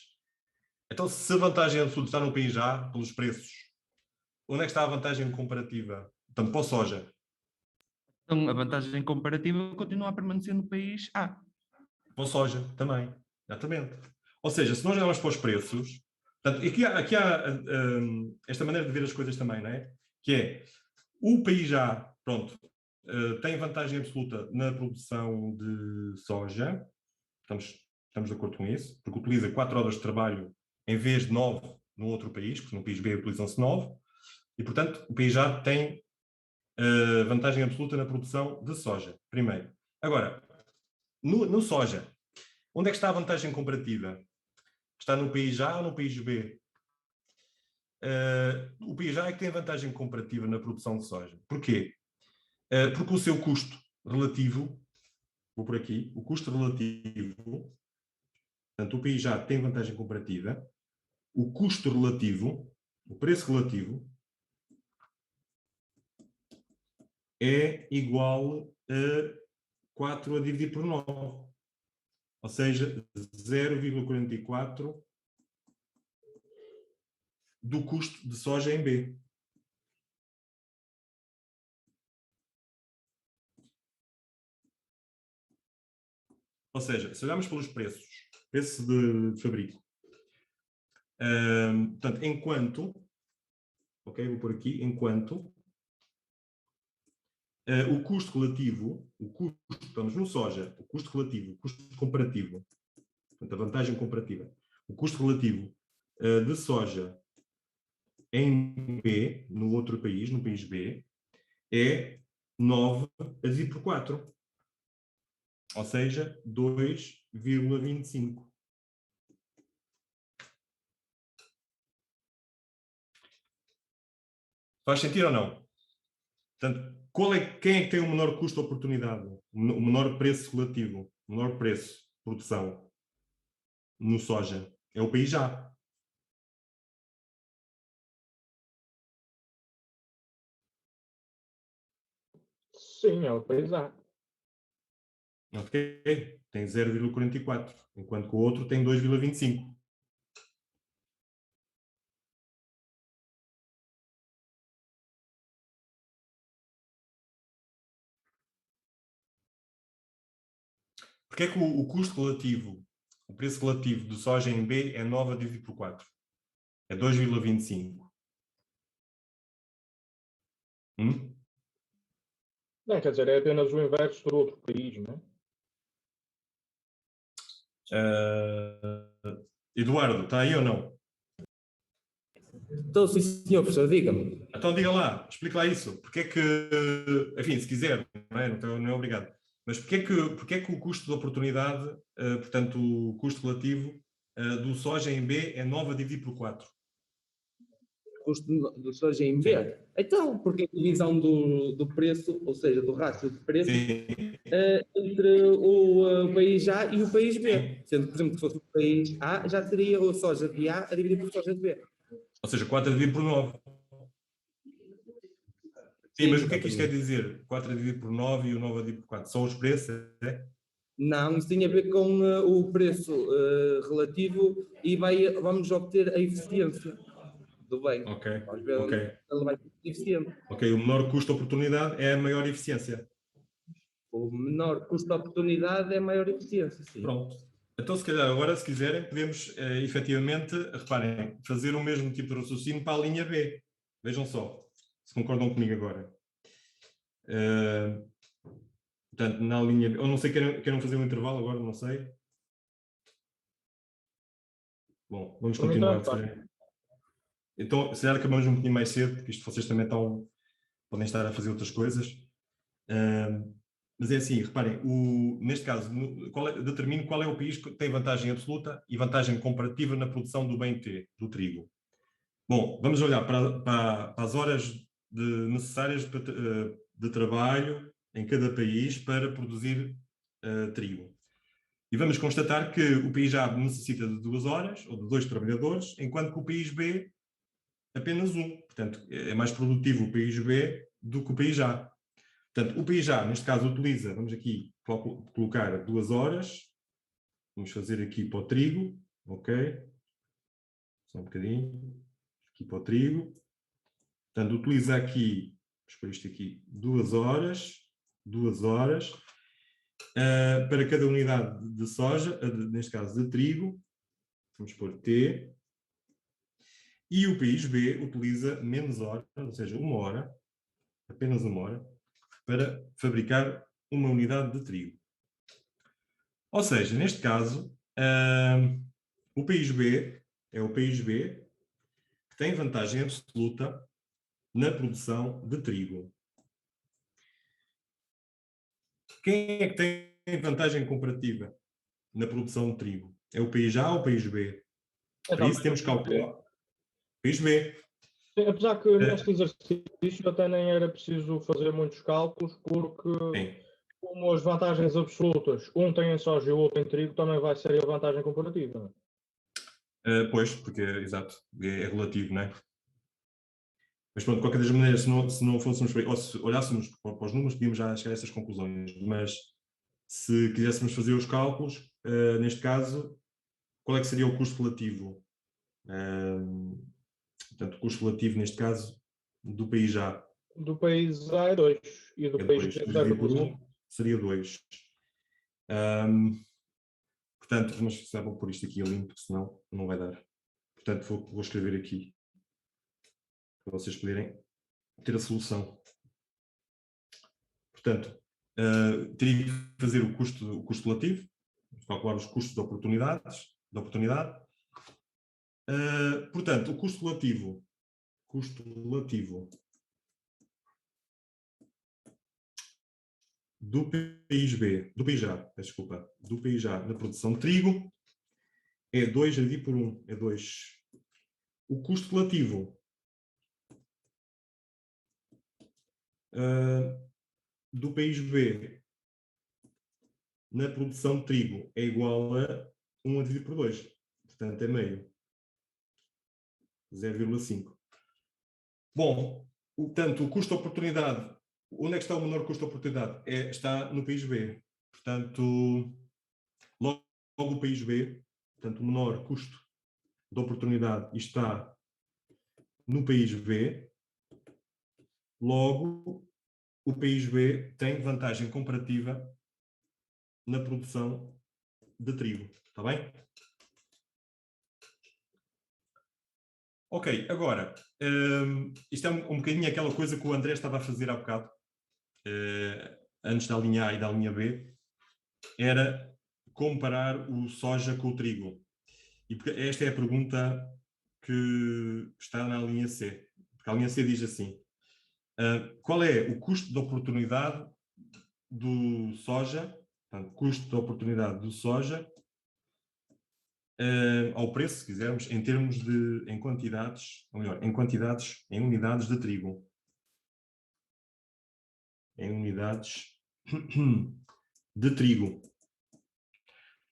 então se a vantagem absoluta está no PIJ pelos preços, onde é que está a vantagem comparativa? Portanto, para a soja. Então, a vantagem comparativa continua a permanecer no país A. Para a soja também, exatamente. Ou seja, se nós olharmos para os preços, portanto, aqui há esta maneira de ver as coisas também, não é? Que é, o PIJ, pronto, tem vantagem absoluta na produção de soja, estamos de acordo com isso, porque utiliza 4 horas de trabalho em vez de 9 no outro país, porque no país B utilizam-se 9, e portanto o país A tem vantagem absoluta na produção de soja, primeiro. Agora, no soja, onde é que está a vantagem comparativa? Está no país A ou no país B? O país A é que tem a vantagem comparativa na produção de soja. Porquê? Porque o seu custo relativo, vou por aqui, o custo relativo, portanto, o país já tem vantagem comparativa, o custo relativo, o preço relativo, é igual a 4 a dividir por 9. Ou seja, 0,44 do custo de soja em B. Ou seja, se olharmos pelos preços, preço de fabrico, portanto, enquanto, ok, vou por aqui, enquanto o custo relativo, estamos no soja, o custo relativo, o custo comparativo, portanto, a vantagem comparativa, o custo relativo de soja em B, no outro país, no país B, é 9 a dividir por 4. Ou seja, 2,25. Faz sentido ou não? Portanto, quem é que tem o menor custo de oportunidade? O menor preço relativo? O menor preço de produção no soja? É o país A. Sim, é o país A. Ok? Tem 0,44, enquanto que o outro tem 2,25. Porque é que o custo relativo, o preço relativo de soja em B é 9 a dividir por 4? É 2,25. Não, quer dizer, é apenas o inverso do outro país, não é? Eduardo, está aí ou não? Então, sim, senhor professor, diga-me. Então diga lá, explica lá isso. Porque é que, enfim, se quiser, não é obrigado. Mas porque é que o custo de oportunidade, portanto, o custo relativo do soja em B é 9 a dividir por 4? custo do soja em B. Então, porque a divisão do preço, ou seja, do rácio de preço, Sim, entre o país A e o país B. Sendo que, por exemplo, que fosse o país A, já teria o soja de A a dividir por soja de B. ou seja, 4 dividido por 9. Sim, mas o que é que isto quer dizer? 4 dividido por 9 e o 9 dividido por 4? São os preços, é? Não, isso tem a ver com o preço relativo e vamos obter a eficiência do bem. Ok, Vamos ver ok. onde ele vai ser eficiente. Ok, o menor custo de oportunidade é a maior eficiência. O menor custo de oportunidade é maior eficiência, sim. Pronto. Então, se calhar, agora, se quiserem, podemos efetivamente, reparem, fazer o mesmo tipo de raciocínio para a linha B. Vejam só, se concordam comigo agora. Portanto, na linha B, ou não sei, queiram fazer um intervalo agora, não sei. Bom, vamos Por mim, continuar. tanto faz. Então, se calhar acabamos um bocadinho mais cedo, porque isto vocês também podem estar a fazer outras coisas. Mas é assim, reparem, neste caso, determine qual é o país que tem vantagem absoluta e vantagem comparativa na produção do bem T, do trigo. Bom, vamos olhar para as horas necessárias de trabalho em cada país para produzir trigo. E vamos constatar que o país A necessita de 2 horas, ou de 2 trabalhadores, enquanto que o país B apenas 1. Portanto, é mais produtivo o país B do que o país A. Portanto, o país A, neste caso, utiliza, vamos aqui colocar 2 horas, vamos fazer aqui para o trigo, ok? Só um bocadinho, aqui para o trigo. Portanto, utiliza aqui, vamos pôr isto aqui, 2 horas, para cada unidade de soja, neste caso de trigo, vamos pôr T, e o país B utiliza menos horas, ou seja, 1 hora, apenas 1 hora, para fabricar uma unidade de trigo. Ou seja, neste caso, o país B é o país B que tem vantagem absoluta na produção de trigo. Quem é que tem vantagem comparativa na produção de trigo? É o país A ou o país B? Para isso temos que calcular. País B. Sim, apesar que neste exercício até nem era preciso fazer muitos cálculos, porque Sim. como as vantagens absolutas, um tem em soja e o outro em trigo, também vai ser a vantagem comparativa. Não é? Pois, porque, exato, é relativo, não é? Mas pronto, de qualquer das maneiras, se não fôssemos, ou se olhássemos para os números, podíamos já chegar a essas conclusões. Mas se quiséssemos fazer os cálculos, neste caso, qual é que seria o custo relativo? Portanto, o custo relativo, neste caso, do país A. Do país A é 2 e do É país 2. B é 2 por 0,5. 1 seria 2. Portanto, vamos vou pôr isto aqui a limpo, senão não vai dar. Portanto, vou escrever aqui para vocês poderem ter a solução. Portanto, teria que fazer o custo relativo, calcular os custos de oportunidade. Portanto, o custo relativo do país B, do país A, desculpa, do país A na produção de trigo é 2 dividido por 1, é 2. O custo relativo do país B na produção de trigo é igual a 1 dividido por 2. Portanto, é meio. 0,5. Bom, portanto, o custo de oportunidade, onde é que está o menor custo de oportunidade? Está no país B. Portanto, logo o país B, portanto, o menor custo de oportunidade está no país B. Logo, o país B tem vantagem comparativa na produção de trigo. Está bem? Ok, agora, isto é um bocadinho aquela coisa que o André estava a fazer há bocado, antes da linha A e da linha B, era comparar o soja com o trigo. E esta é a pergunta que está na linha C. Porque a linha C diz assim, qual é o custo de oportunidade do soja, portanto, custo de oportunidade do soja, ao preço, se quisermos, em termos de, em quantidades, ou melhor, em quantidades, em unidades de trigo. Em unidades de trigo.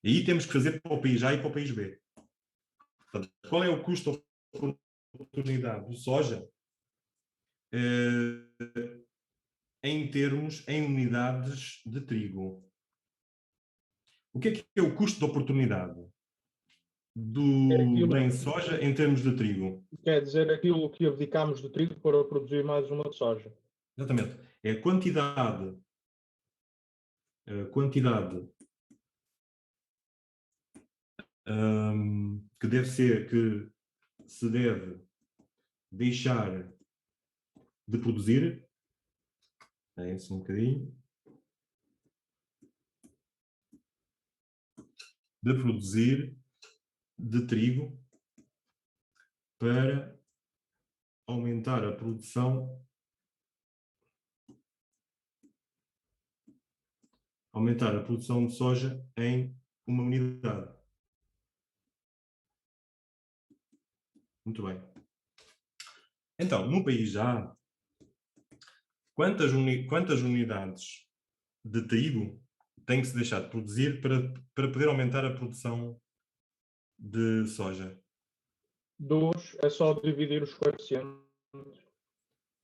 E aí temos que fazer para o país A e para o país B. Portanto, qual é o custo de oportunidade do soja em termos, em unidades de trigo? O que é o custo de oportunidade É do aquilo, bem soja em termos de trigo? quer dizer aquilo que abdicamos de trigo para produzir mais uma de soja. Exatamente. É a quantidade que deve ser, que se deve deixar de produzir. É isso um bocadinho. De produzir de trigo para aumentar a produção de soja em uma unidade. Muito bem. Então, no país A, quantas unidades de trigo tem que se deixar de produzir para poder aumentar a produção de soja? É só dividir os coeficientes.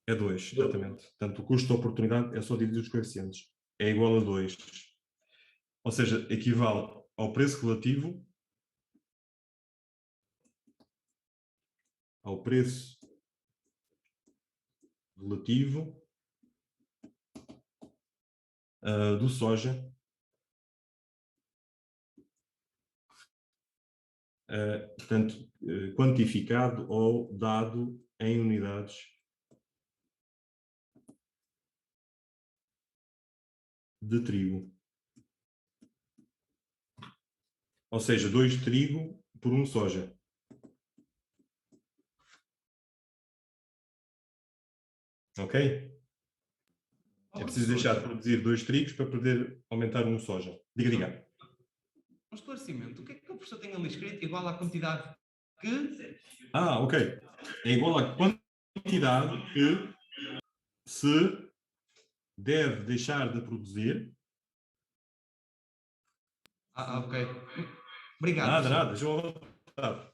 É 2, exatamente. Portanto, o custo de oportunidade é só dividir os coeficientes. É igual a 2. Ou seja, equivale ao preço relativo do soja, portanto, quantificado ou dado em unidades de trigo. Ou seja, 2 trigo por 1 soja. Ok? É preciso deixar de produzir 2 trigos para poder aumentar 1 soja. Diga, diga. Um esclarecimento. O que é que o professor tem ali escrito igual à quantidade que... Ok. É igual à quantidade que se deve deixar de produzir. Ok. Obrigado, Nada, professor. deixa eu voltar.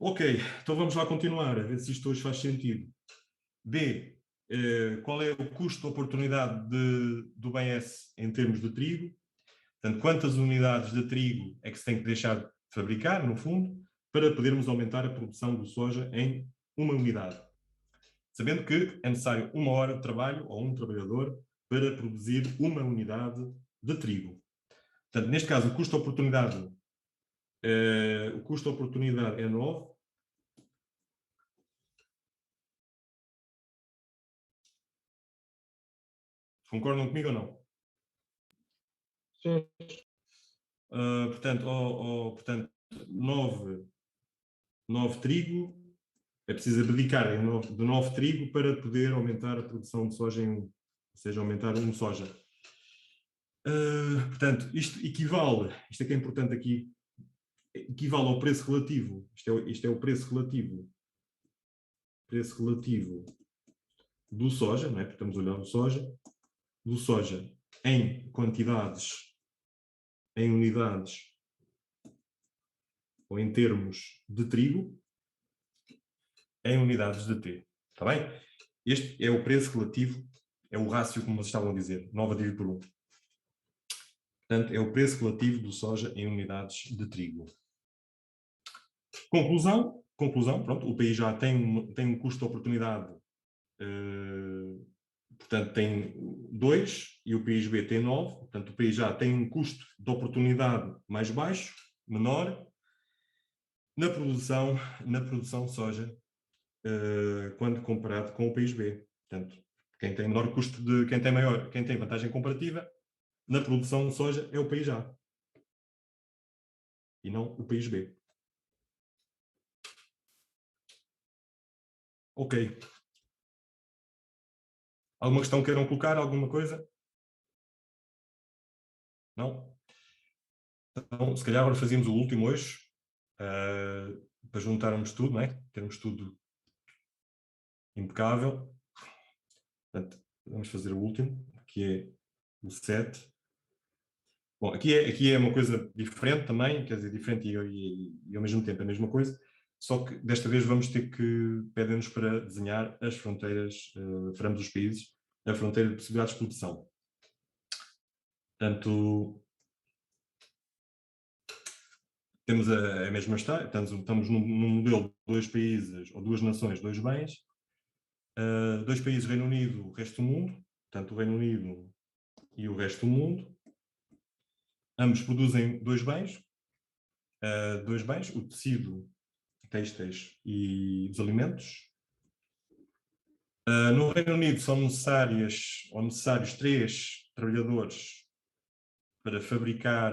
Ok, então vamos lá continuar, a ver se isto hoje faz sentido. B, qual é o custo de oportunidade do bem-S em termos de trigo? Portanto, quantas unidades de trigo é que se tem que deixar de fabricar, no fundo, para podermos aumentar a produção do soja em uma unidade? Sabendo que é necessário 1 hora de trabalho ou um trabalhador para produzir uma unidade de trigo. Portanto, neste caso, o custo de oportunidade é 9. Concordam comigo ou não? Sim. Portanto, 9 trigo, é preciso abdicar de 9 trigo para poder aumentar a produção de soja em 1, ou seja, aumentar 1 soja. Portanto, isto equivale, isto é que é importante aqui, equivale ao preço relativo, isto é o preço relativo do soja, não é? Porque estamos a olhar do soja em quantidades, em unidades ou em termos de trigo, em unidades de T. Está bem? Este é o preço relativo, é o rácio, como vocês estavam a dizer, 9 dividido por 1. Portanto, é o preço relativo do soja em unidades de trigo. Conclusão, pronto, o país já tem um custo de oportunidade, portanto tem 2 e o país B tem 9, portanto o país já tem um custo de oportunidade mais baixo, menor, na produção de soja, quando comparado com o país B. Portanto, quem tem menor custo quem tem vantagem comparativa na produção de soja é o país A e não o país B. Ok. Alguma questão queiram colocar? Alguma coisa? Não? Então, se calhar agora fazíamos o último hoje, para juntarmos tudo, não é? Termos tudo impecável. Portanto, vamos fazer o último, que é o 7. Bom, aqui é uma coisa diferente também, quer dizer, diferente e ao mesmo tempo a mesma coisa, só que desta vez vamos ter que, pedem-nos para desenhar as fronteiras para ambos os países, a fronteira de possibilidades de produção. Portanto, temos a mesma história, estamos num modelo de 2 países, ou 2 nações, 2 bens, 2 países, Reino Unido, o resto do mundo, portanto o Reino Unido e o resto do mundo, ambos produzem 2 bens, o tecido, têxteis e os alimentos. No Reino Unido são necessários 3 trabalhadores para fabricar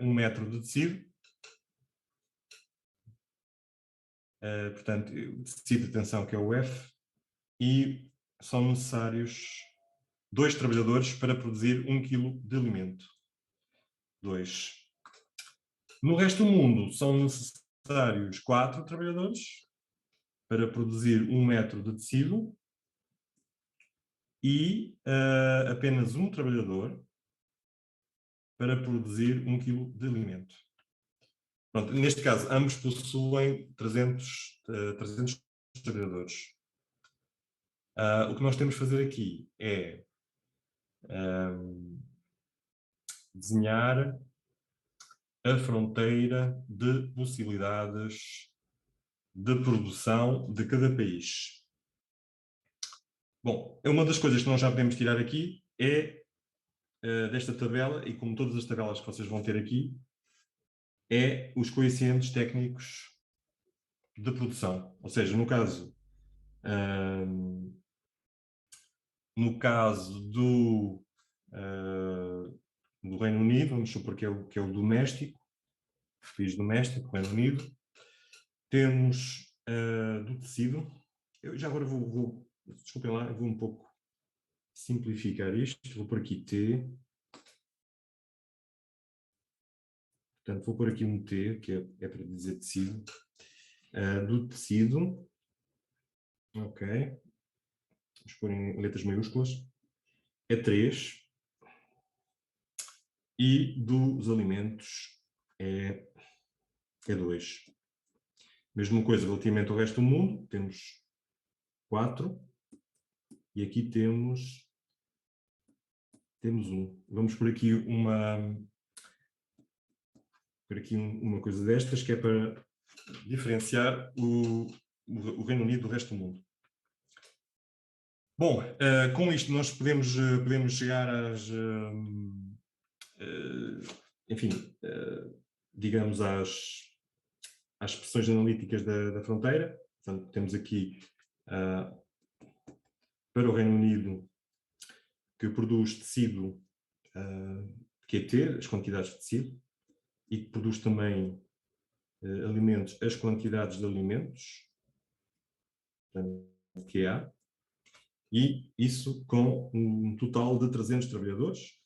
1 metro de tecido. Portanto, o tecido, atenção, que é o F, e são necessários 2 trabalhadores para produzir 1 kg de alimento. 2. No resto do mundo são necessários 4 trabalhadores para produzir 1 metro de tecido e apenas 1 trabalhador para produzir 1 kg de alimento. Pronto, neste caso, ambos possuem 300 trabalhadores. O que nós temos de fazer aqui é desenhar a fronteira de possibilidades de produção de cada país. Bom, uma das coisas que nós já podemos tirar aqui é desta tabela, e como todas as tabelas que vocês vão ter aqui, é os coeficientes técnicos de produção. Ou seja, no caso do Reino Unido, vamos supor que é o doméstico, o país doméstico, Reino Unido, temos do tecido. Eu já agora desculpem lá, vou um pouco simplificar isto, vou pôr aqui T. Portanto, vou pôr aqui um T, que é para dizer tecido. Do tecido, ok, vamos pôr em letras maiúsculas, é 3, e dos alimentos é 2. Mesma coisa relativamente ao resto do mundo, temos 4, e aqui temos 1. Vamos por aqui uma coisa destas, que é para diferenciar o Reino Unido do resto do mundo. Bom, com isto nós podemos chegar digamos às expressões analíticas da fronteira. Portanto, temos aqui para o Reino Unido, que produz tecido QT, as quantidades de tecido, e que produz também alimentos, as quantidades de alimentos, portanto, QA, e isso com um total de 300 trabalhadores,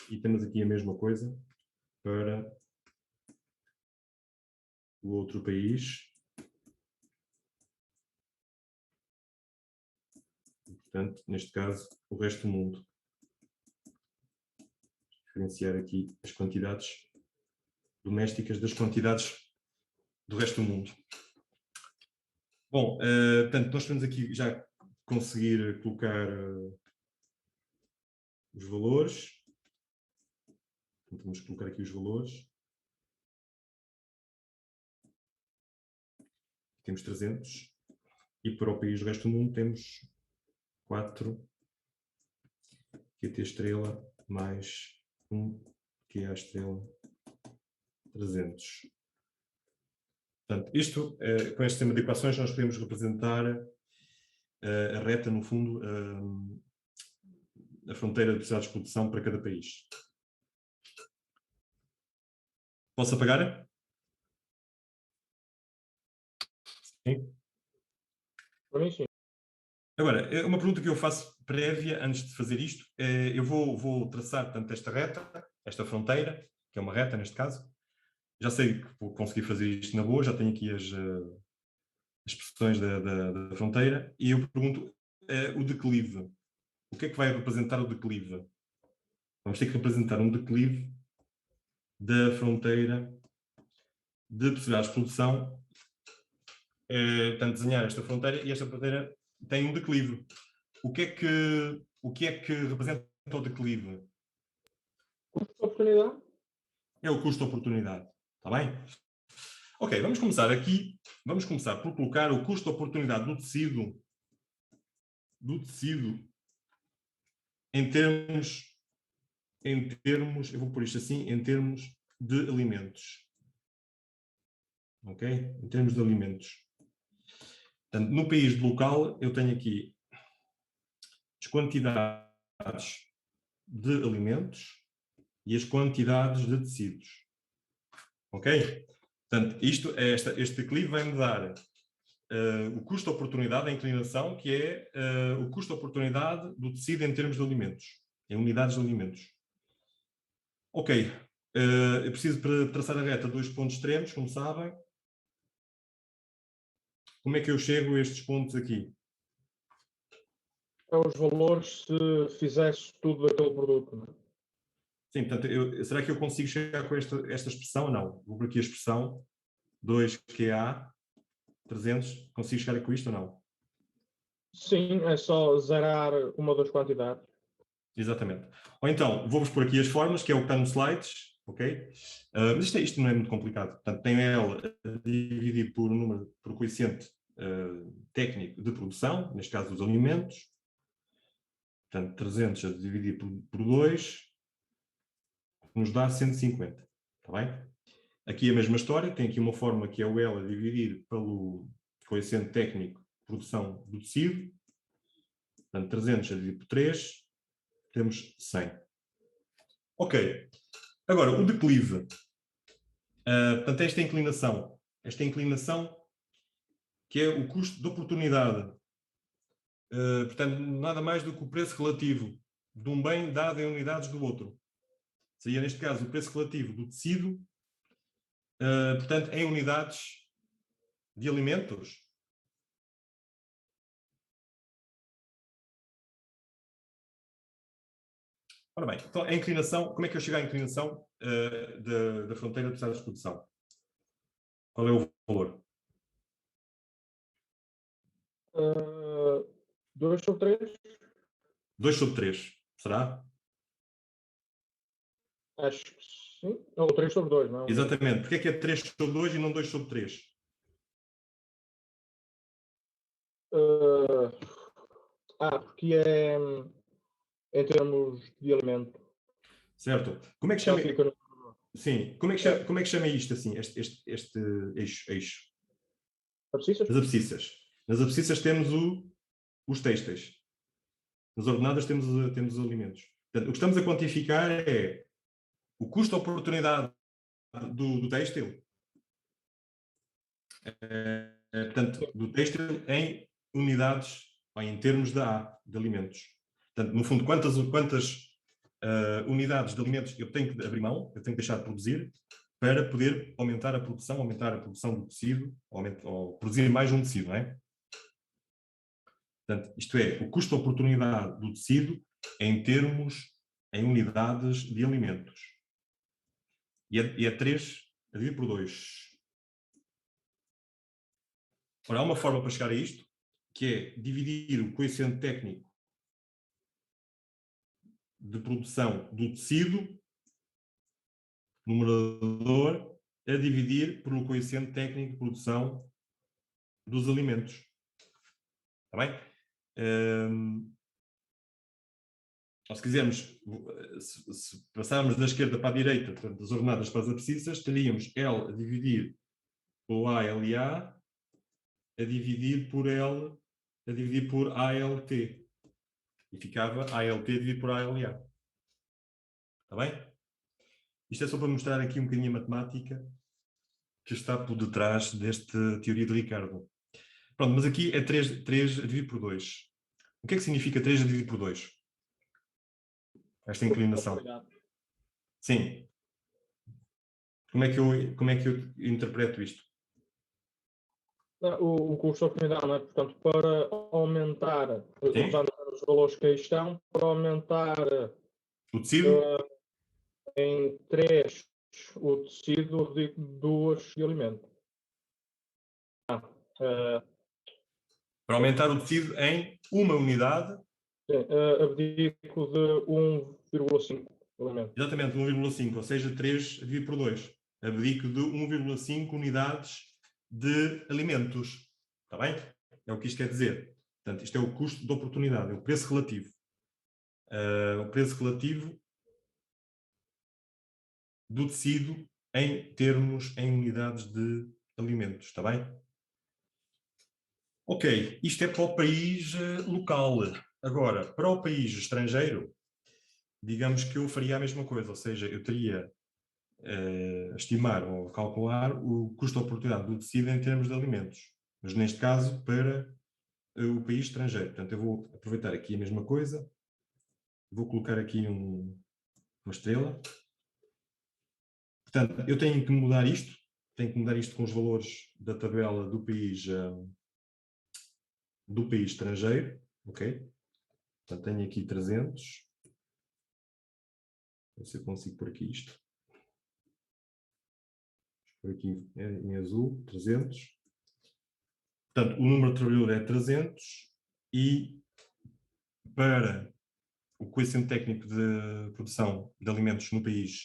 e temos aqui a mesma coisa para o outro país. Portanto, neste caso, o resto do mundo. Diferenciar aqui as quantidades domésticas das quantidades do resto do mundo. Bom, portanto, nós temos aqui já conseguir colocar os valores. Então, vamos colocar aqui os valores. Temos 300. E para o país do resto do mundo temos 4 QT estrela mais 1 QA estrela 300. Portanto, isto, com este sistema de equações, nós podemos representar a reta, no fundo, a fronteira de possibilidades de produção para cada país. Posso apagar? Sim. Para mim, sim. Agora, uma pergunta que eu faço prévia, antes de fazer isto, eu vou traçar, portanto, esta reta, esta fronteira, que é uma reta neste caso. Já sei que vou conseguir fazer isto na boa, já tenho aqui as expressões da fronteira, e eu pergunto o declive. O que é que vai representar o declive? Vamos ter que representar um declive da fronteira de possibilidades de produção, portanto, desenhar esta fronteira, e esta fronteira tem um declive. O que é que representa o declive? Custo de oportunidade? É o custo de oportunidade. Está bem? Ok, vamos começar aqui. Vamos começar por colocar o custo de oportunidade do tecido em termos, eu vou pôr isto assim, em termos de alimentos. Ok? Em termos de alimentos. Portanto, no país de local, eu tenho aqui as quantidades de alimentos e as quantidades de tecidos. Ok? Portanto, este declive vai-me dar o custo de oportunidade, a inclinação, que é o custo de oportunidade do tecido em termos de alimentos, em unidades de alimentos. Ok, eu preciso para traçar a reta 2 pontos extremos, como sabem. Como é que eu chego a estes pontos aqui? É os valores se fizesse tudo daquele produto, não é? Sim, portanto, será que eu consigo chegar com esta expressão ou não? Vou por aqui a expressão 2QA 300, consigo chegar com isto ou não? Sim, é só zerar uma das quantidades. Exatamente. Ou então, vou-vos pôr aqui as formas, que é o que está nos slides, ok? Mas isto não é muito complicado. Portanto, tem L dividido por número, por coeficiente técnico de produção, neste caso dos alimentos. Portanto, 300 a dividir por 2, nos dá 150. Está bem? Aqui a mesma história, tem aqui uma fórmula que é o L a dividir pelo coeficiente técnico de produção do tecido. Portanto, 300 a dividir por 3, temos 100. Ok. Agora, o declive. Portanto, esta inclinação que é o custo de oportunidade. Portanto, nada mais do que o preço relativo de um bem dado em unidades do outro. Seria, neste caso, o preço relativo do tecido, portanto, em unidades de alimentos. Ora bem, então a inclinação, como é que eu chego à inclinação da fronteira de possibilidades de produção? Qual é o valor? 2 sobre 3? 2 sobre 3, será? Acho que sim. Ou 3 sobre 2, não é? Exatamente. Porquê é que é 3 sobre 2 e não 2 sobre 3? Porque é em termos de alimento. Certo? Como é que Já chama? fica no... Sim. Como é que chama isto assim, este eixo? Abscissas? As abscissas. Nas abscissas temos os têxteis. Nas ordenadas temos os alimentos. Portanto, o que estamos a quantificar é o custo de oportunidade do têxtil. Portanto, do têxtil em unidades, ou em termos de alimentos. Portanto, no fundo, quantas unidades de alimentos eu tenho que abrir mão, eu tenho que deixar de produzir, para poder aumentar a produção do tecido, ou produzir mais um tecido, não é? Portanto, isto é, o custo de oportunidade do tecido em unidades de alimentos. E é 3 a dividir por 2. Ora, há uma forma para chegar a isto, que é dividir o coeficiente técnico de produção do tecido, numerador, a dividir pelo coeficiente técnico de produção dos alimentos. Está bem? Se quisermos, se passarmos da esquerda para a direita, portanto, das ordenadas para as abscissas, teríamos L a dividir pelo ALA a dividir por L a dividir por ALT. E ficava ALT dividido por ALA. Está bem? Isto é só para mostrar aqui um bocadinho a matemática que está por detrás desta teoria de Ricardo. Pronto, mas aqui é 3 a dividir por 2. O que é que significa 3 a dividir por 2? Esta inclinação. Sim. Como é que eu interpreto isto? O custo de oportunidade, não é? Portanto, para aumentar, Sim. usando os valores que aí estão, para aumentar O tecido? em 3 o tecido de 2 de alimento. Para aumentar o tecido em uma unidade. Abdico de 1,5 alimento. Exatamente, 1,5, ou seja, 3 dividido por 2. Abdico de 1,5 unidades de alimentos. Está bem? É o que isto quer dizer. Portanto, isto é o custo de oportunidade, é o preço relativo. O preço relativo do tecido em termos, em unidades de alimentos. Está bem? Ok, isto é para o país local. Agora, para o país estrangeiro, digamos que eu faria a mesma coisa, ou seja, eu teria estimar ou calcular o custo de oportunidade do tecido em termos de alimentos, mas neste caso para o país estrangeiro. Portanto, eu vou aproveitar aqui a mesma coisa, vou colocar aqui uma estrela. Portanto, eu tenho que mudar isto com os valores da tabela do país estrangeiro, ok? Portanto, tenho aqui 300. Ver se eu consigo pôr aqui isto. Por aqui em azul, 300. Portanto, o número de trabalhador é 300 e para o coeficiente técnico de produção de alimentos no país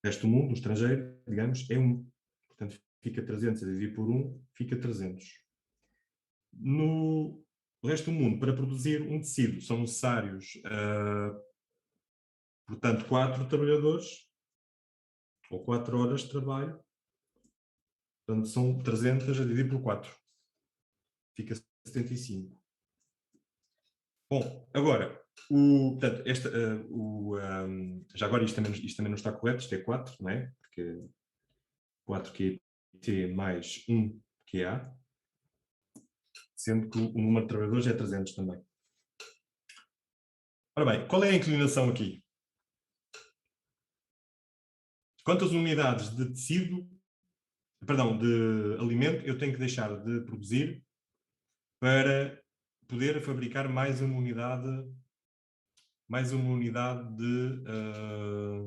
resto do mundo, no estrangeiro, digamos, é 1. Portanto, fica 300 a dividir por 1, fica 300. No resto do mundo, para produzir um tecido, são necessários, portanto, 4 trabalhadores ou 4 horas de trabalho. Portanto, são 300 a dividir por 4. Fica 75. Bom, agora, portanto, já agora isto também não está correto, isto é 4, não é? Porque 4 que é T mais 1 que é A, sendo que o número de trabalhadores é 300 também. Ora bem, qual é a inclinação aqui? Quantas unidades de tecido, perdão, de alimento eu tenho que deixar de produzir para poder fabricar mais uma unidade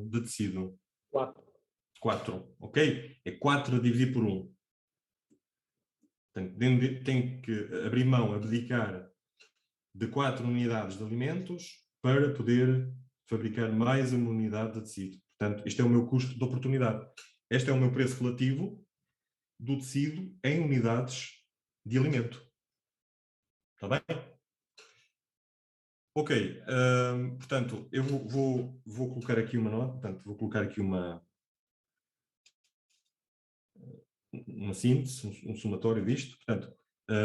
de tecido? 4, ok? É 4 a dividir por 1. Portanto, tenho que abrir mão, abdicar de 4 unidades de alimentos para poder fabricar mais uma unidade de tecido. Portanto, este é o meu custo de oportunidade. Este é o meu preço relativo do tecido em unidades de alimento. Está bem? Ok. Portanto, eu vou colocar aqui uma nota. Portanto, vou colocar aqui uma síntese, um somatório disto. Portanto,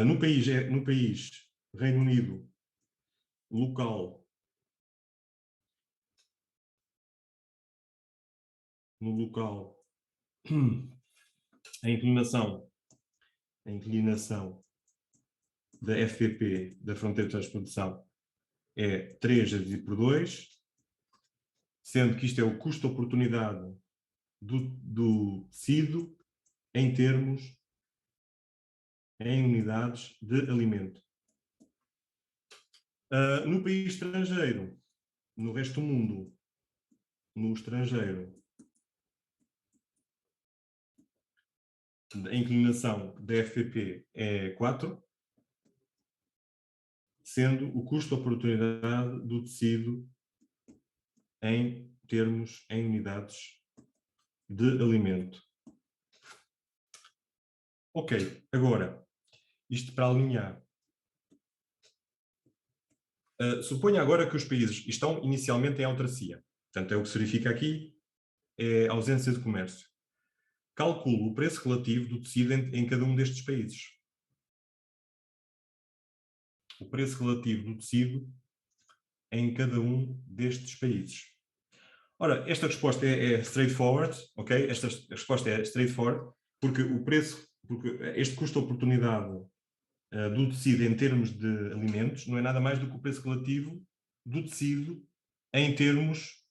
no país Reino Unido, local, no local, a inclinação da FPP, da fronteira de transprodução, é 3 a dividir por 2, sendo que isto é o custo de oportunidade do tecido em unidades de alimento. No país estrangeiro, no resto do mundo, no estrangeiro, a inclinação da FPP é 4, sendo o custo de oportunidade do tecido em unidades de alimento. Ok, agora, isto para alinhar. Suponha agora que os países estão inicialmente em autarcia. Portanto, é o que se verifica aqui, é a ausência de comércio. Calculo o preço relativo do tecido em cada um destes países. O preço relativo do tecido em cada um destes países. Ora, esta resposta é straightforward, ok? Esta resposta é straightforward, porque este custo de oportunidade do tecido em termos de alimentos não é nada mais do que o preço relativo do tecido em termos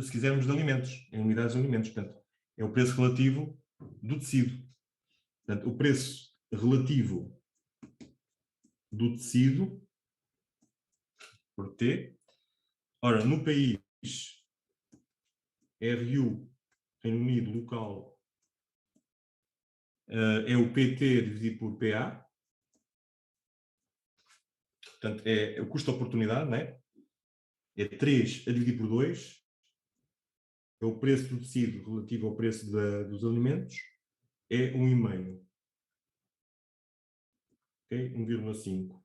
se quisermos, de alimentos, em unidades de alimentos. Portanto, é o preço relativo do tecido. Portanto, o preço relativo do tecido, por T. Ora, no país RU, Reino Unido, local, é o PT dividido por PA. Portanto, é o custo de oportunidade, né? É 3 a dividir por 2. É o preço do tecido relativo ao preço dos alimentos. É 1,5. Ok? 1,5.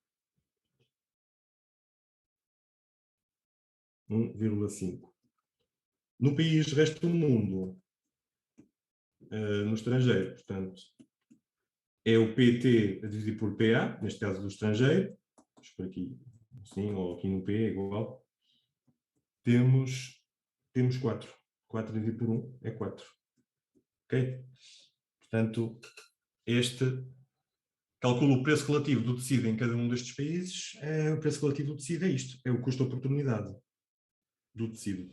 1,5. No país resto do mundo, no estrangeiro, portanto, é o PT a dividir por PA, neste caso do estrangeiro. Vamos por aqui, assim, ou aqui no P é igual. Temos 4. 4 dividido por 1 é 4. Ok? Portanto, calcula o preço relativo do tecido em cada um destes países. O preço relativo do tecido é isto. É o custo de oportunidade do tecido.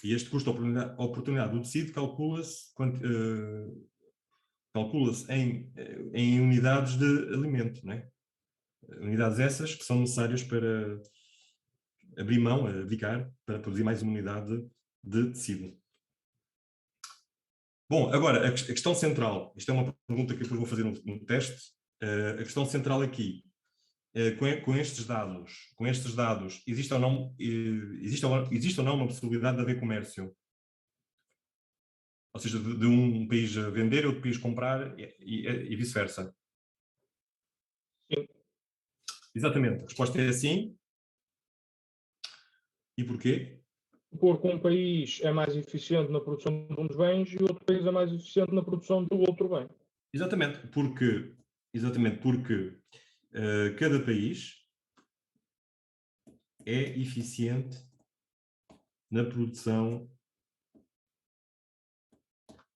E este custo de oportunidade do tecido calcula-se em unidades de alimento, não é? Unidades essas que são necessárias para abrir mão, dedicar, para produzir mais uma unidade de tecido. Bom, agora, a questão central, isto é uma pergunta que depois vou fazer no teste, a questão central aqui, com estes dados, existe ou não uma possibilidade de haver comércio? Ou seja, de um país vender e outro país comprar e vice-versa? Sim. Exatamente, a resposta é sim. E porquê? Porque um país é mais eficiente na produção de um dos bens e outro país é mais eficiente na produção do outro bem. Exatamente porque cada país é eficiente na produção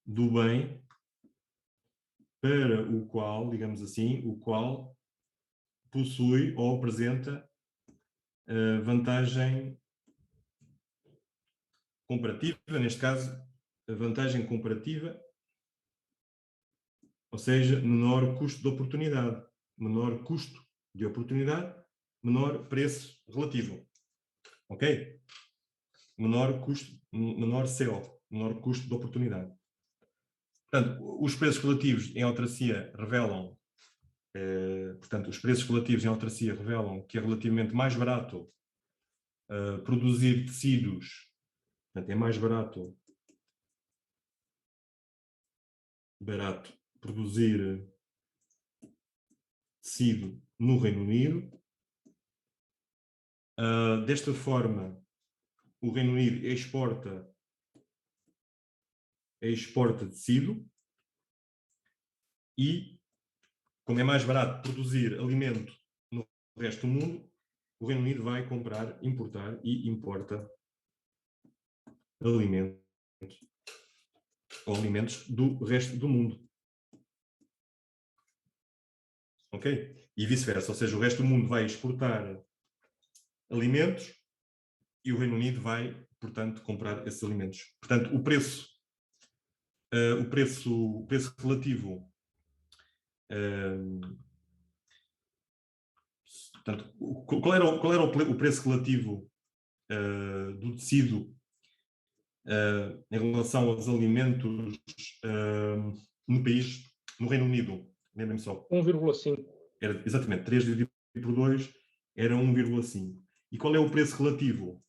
do bem para o qual, digamos assim, o qual possui ou apresenta vantagem comparativa, neste caso, a vantagem comparativa, ou seja, menor custo de oportunidade. Menor custo de oportunidade, menor preço relativo. Ok? Menor CO, menor custo de oportunidade. Portanto, os preços relativos em autarcia revelam que é relativamente mais barato produzir tecidos, portanto, é mais barato produzir tecido no Reino Unido. Desta forma, o Reino Unido exporta tecido e, como é mais barato produzir alimento no resto do mundo, o Reino Unido vai importar e importa alimentos do resto do mundo. Ok? E vice-versa, ou seja, o resto do mundo vai exportar alimentos e o Reino Unido vai, portanto, comprar esses alimentos. Portanto, o preço relativo, portanto, qual era o preço relativo do tecido em relação aos alimentos no Reino Unido? Lembrem-me só. 1,5. Era exatamente 3 dividido por 2 era 1,5. E qual é o preço relativo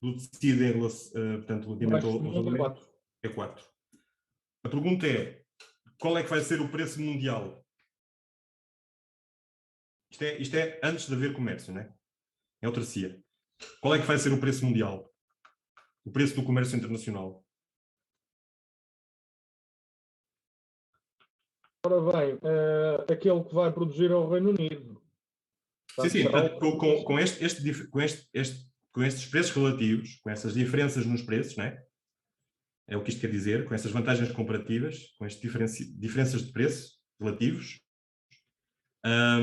do tecido em relação, portanto, relativamente aos alimentos? É 4. A pergunta é, qual é que vai ser o preço mundial? Isto é antes de haver comércio, não é? É autarcia. Qual é que vai ser o preço mundial? O preço do comércio internacional? Ora bem, aquele que vai produzir é o Reino Unido. Sim. Portanto, com estes preços relativos, com essas diferenças nos preços, não é? É o que isto quer dizer, com essas vantagens comparativas, com estas diferenças de preço relativos,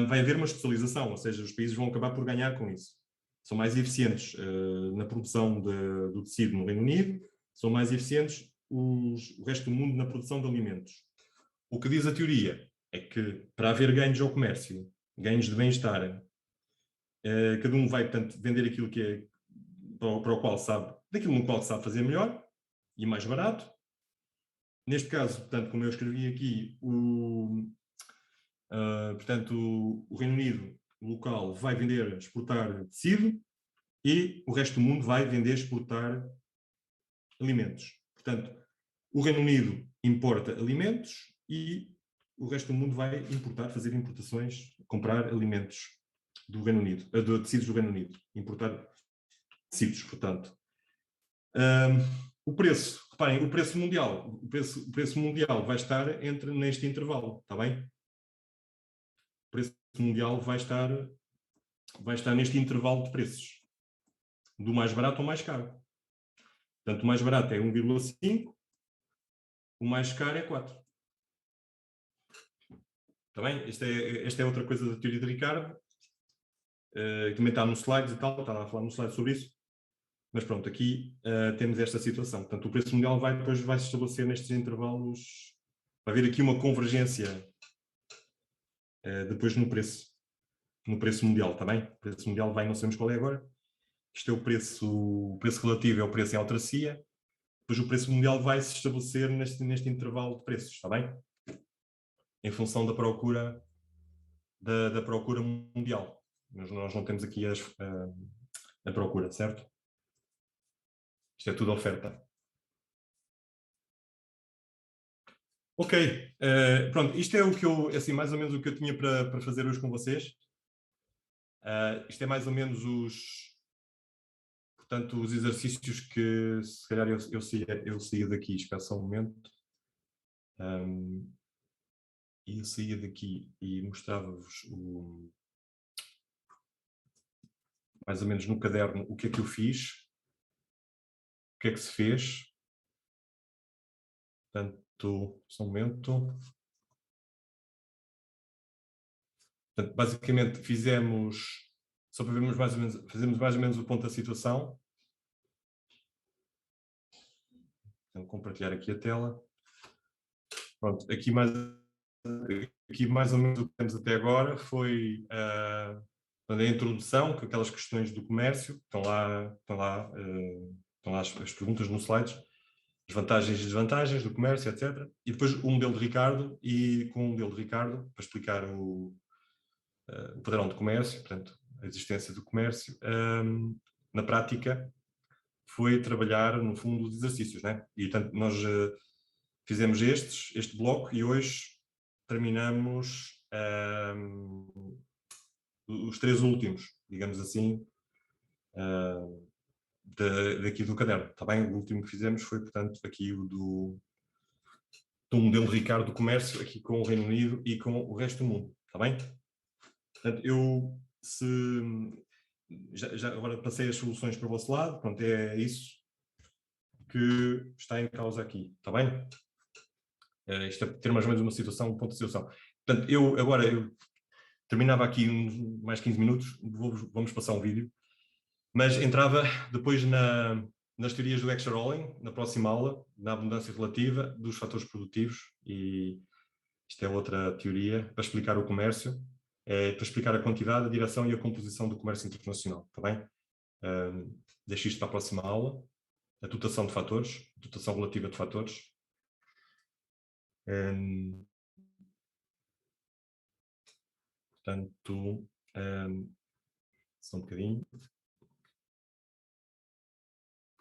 vai haver uma especialização, ou seja, os países vão acabar por ganhar com isso. São mais eficientes na produção do tecido no Reino Unido, são mais eficientes o resto do mundo na produção de alimentos. O que diz a teoria é que, para haver ganhos ao comércio, ganhos de bem-estar, cada um vai, portanto, vender aquilo que é para o qual sabe, daquilo no qual sabe fazer melhor e mais barato. Neste caso, portanto, como eu escrevi aqui, portanto, o Reino Unido local vai vender, exportar tecido e o resto do mundo vai vender, exportar alimentos. Portanto, o Reino Unido importa alimentos e o resto do mundo vai importar, fazer importações, comprar alimentos do Reino Unido, de tecidos do Reino Unido, importar tecidos, portanto. O preço, reparem, o preço mundial vai estar neste intervalo, está bem? O preço mundial vai estar neste intervalo de preços, do mais barato ao mais caro. Portanto, o mais barato é 1,5, o mais caro é 4. Está bem? Esta é outra coisa da teoria de Ricardo, que também está nos slides e tal, está a falar no slide sobre isso. Mas pronto, aqui temos esta situação. Portanto, o preço mundial depois vai se estabelecer nestes intervalos. Vai haver aqui uma convergência depois no preço mundial, está bem? O preço mundial não sabemos qual é agora. Isto é o preço relativo, é o preço em autarcia. Depois o preço mundial vai se estabelecer neste intervalo de preços, está bem? Em função da procura mundial. Nós não temos aqui a procura, certo? Isto é tudo oferta. Ok, pronto, isto é o que eu, assim, mais ou menos o que eu tinha para fazer hoje com vocês. Isto é mais ou menos portanto, os exercícios que, se calhar, eu saía daqui, espera só um momento. E eu saía daqui e mostrava-vos mais ou menos no caderno o que é que eu fiz, o que é que se fez. Portanto, só um momento. Portanto, basicamente fizemos, só para vermos mais ou menos, fazemos mais ou menos o ponto da situação. Vou compartilhar aqui a tela. Pronto, aqui mais ou menos o que temos até agora foi a introdução, com aquelas questões do comércio, estão lá as perguntas nos slides, as vantagens e desvantagens do comércio, etc. E depois o modelo de Ricardo, e com o modelo de Ricardo, para explicar o padrão de comércio, portanto, a existência do comércio, na prática foi trabalhar, no fundo, os exercícios, né? E, portanto, nós fizemos este bloco e hoje terminamos os 3 últimos, digamos assim, daqui do caderno, está bem? O último que fizemos foi, portanto, aqui o do modelo Ricardo do comércio, aqui com o Reino Unido e com o resto do mundo, está bem? Portanto, eu já agora passei as soluções para o vosso lado, pronto, é isso que está em causa aqui, está bem? Isto é ter mais ou menos uma situação, um ponto de situação. Portanto, eu terminava aqui mais 15 minutos, vamos passar um vídeo, mas entrava depois nas teorias do extra rolling, na próxima aula, na abundância relativa dos fatores produtivos, e isto é outra teoria para explicar o comércio, para explicar a quantidade, a direção e a composição do comércio internacional, está bem? Deixo isto para a próxima aula, a dotação de fatores, dotação relativa de fatores. Portanto, só um bocadinho.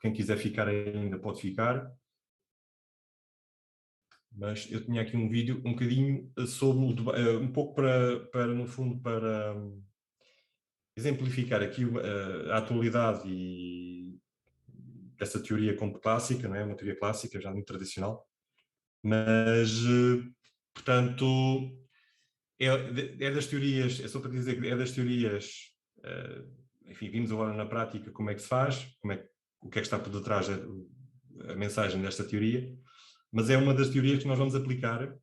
Quem quiser ficar ainda pode ficar. Mas eu tinha aqui um vídeo um bocadinho sobre, um pouco para no fundo, para exemplificar aqui a atualidade e dessa teoria como clássica, não é? Uma teoria clássica, já muito tradicional. Mas, portanto, é das teorias, é só para dizer que é das teorias, enfim, vimos agora na prática como é que se faz, o que é que está por detrás a mensagem desta teoria, mas é uma das teorias que nós vamos aplicar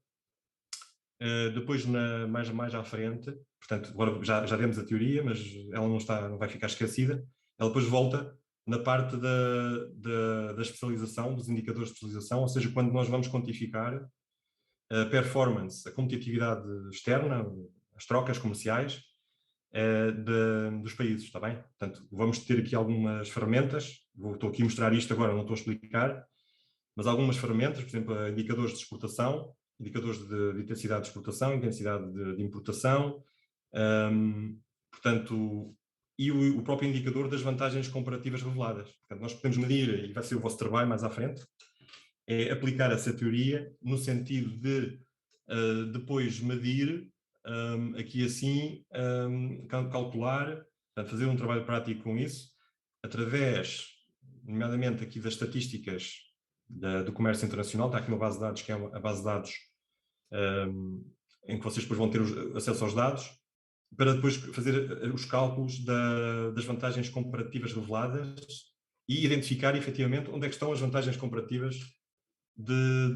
Depois, mais à frente, portanto, agora já demos a teoria, mas ela não vai ficar esquecida. Ela depois volta na parte da especialização, dos indicadores de especialização, ou seja, quando nós vamos quantificar a performance, a competitividade externa, as trocas comerciais dos países, está bem? Portanto, vamos ter aqui algumas ferramentas, estou aqui a mostrar isto agora, não estou a explicar, mas algumas ferramentas, por exemplo, indicadores de exportação, indicadores de intensidade de exportação, intensidade de importação, portanto, e o próprio indicador das vantagens comparativas reveladas. Portanto, nós podemos medir, e vai ser o vosso trabalho mais à frente, é aplicar essa teoria no sentido de depois medir, aqui assim, calcular, portanto, fazer um trabalho prático com isso, através, nomeadamente aqui das estatísticas do comércio internacional. Está aqui uma base de dados que é a base de dados em que vocês depois vão ter acesso aos dados, para depois fazer os cálculos das vantagens comparativas reveladas e identificar efetivamente onde é que estão as vantagens comparativas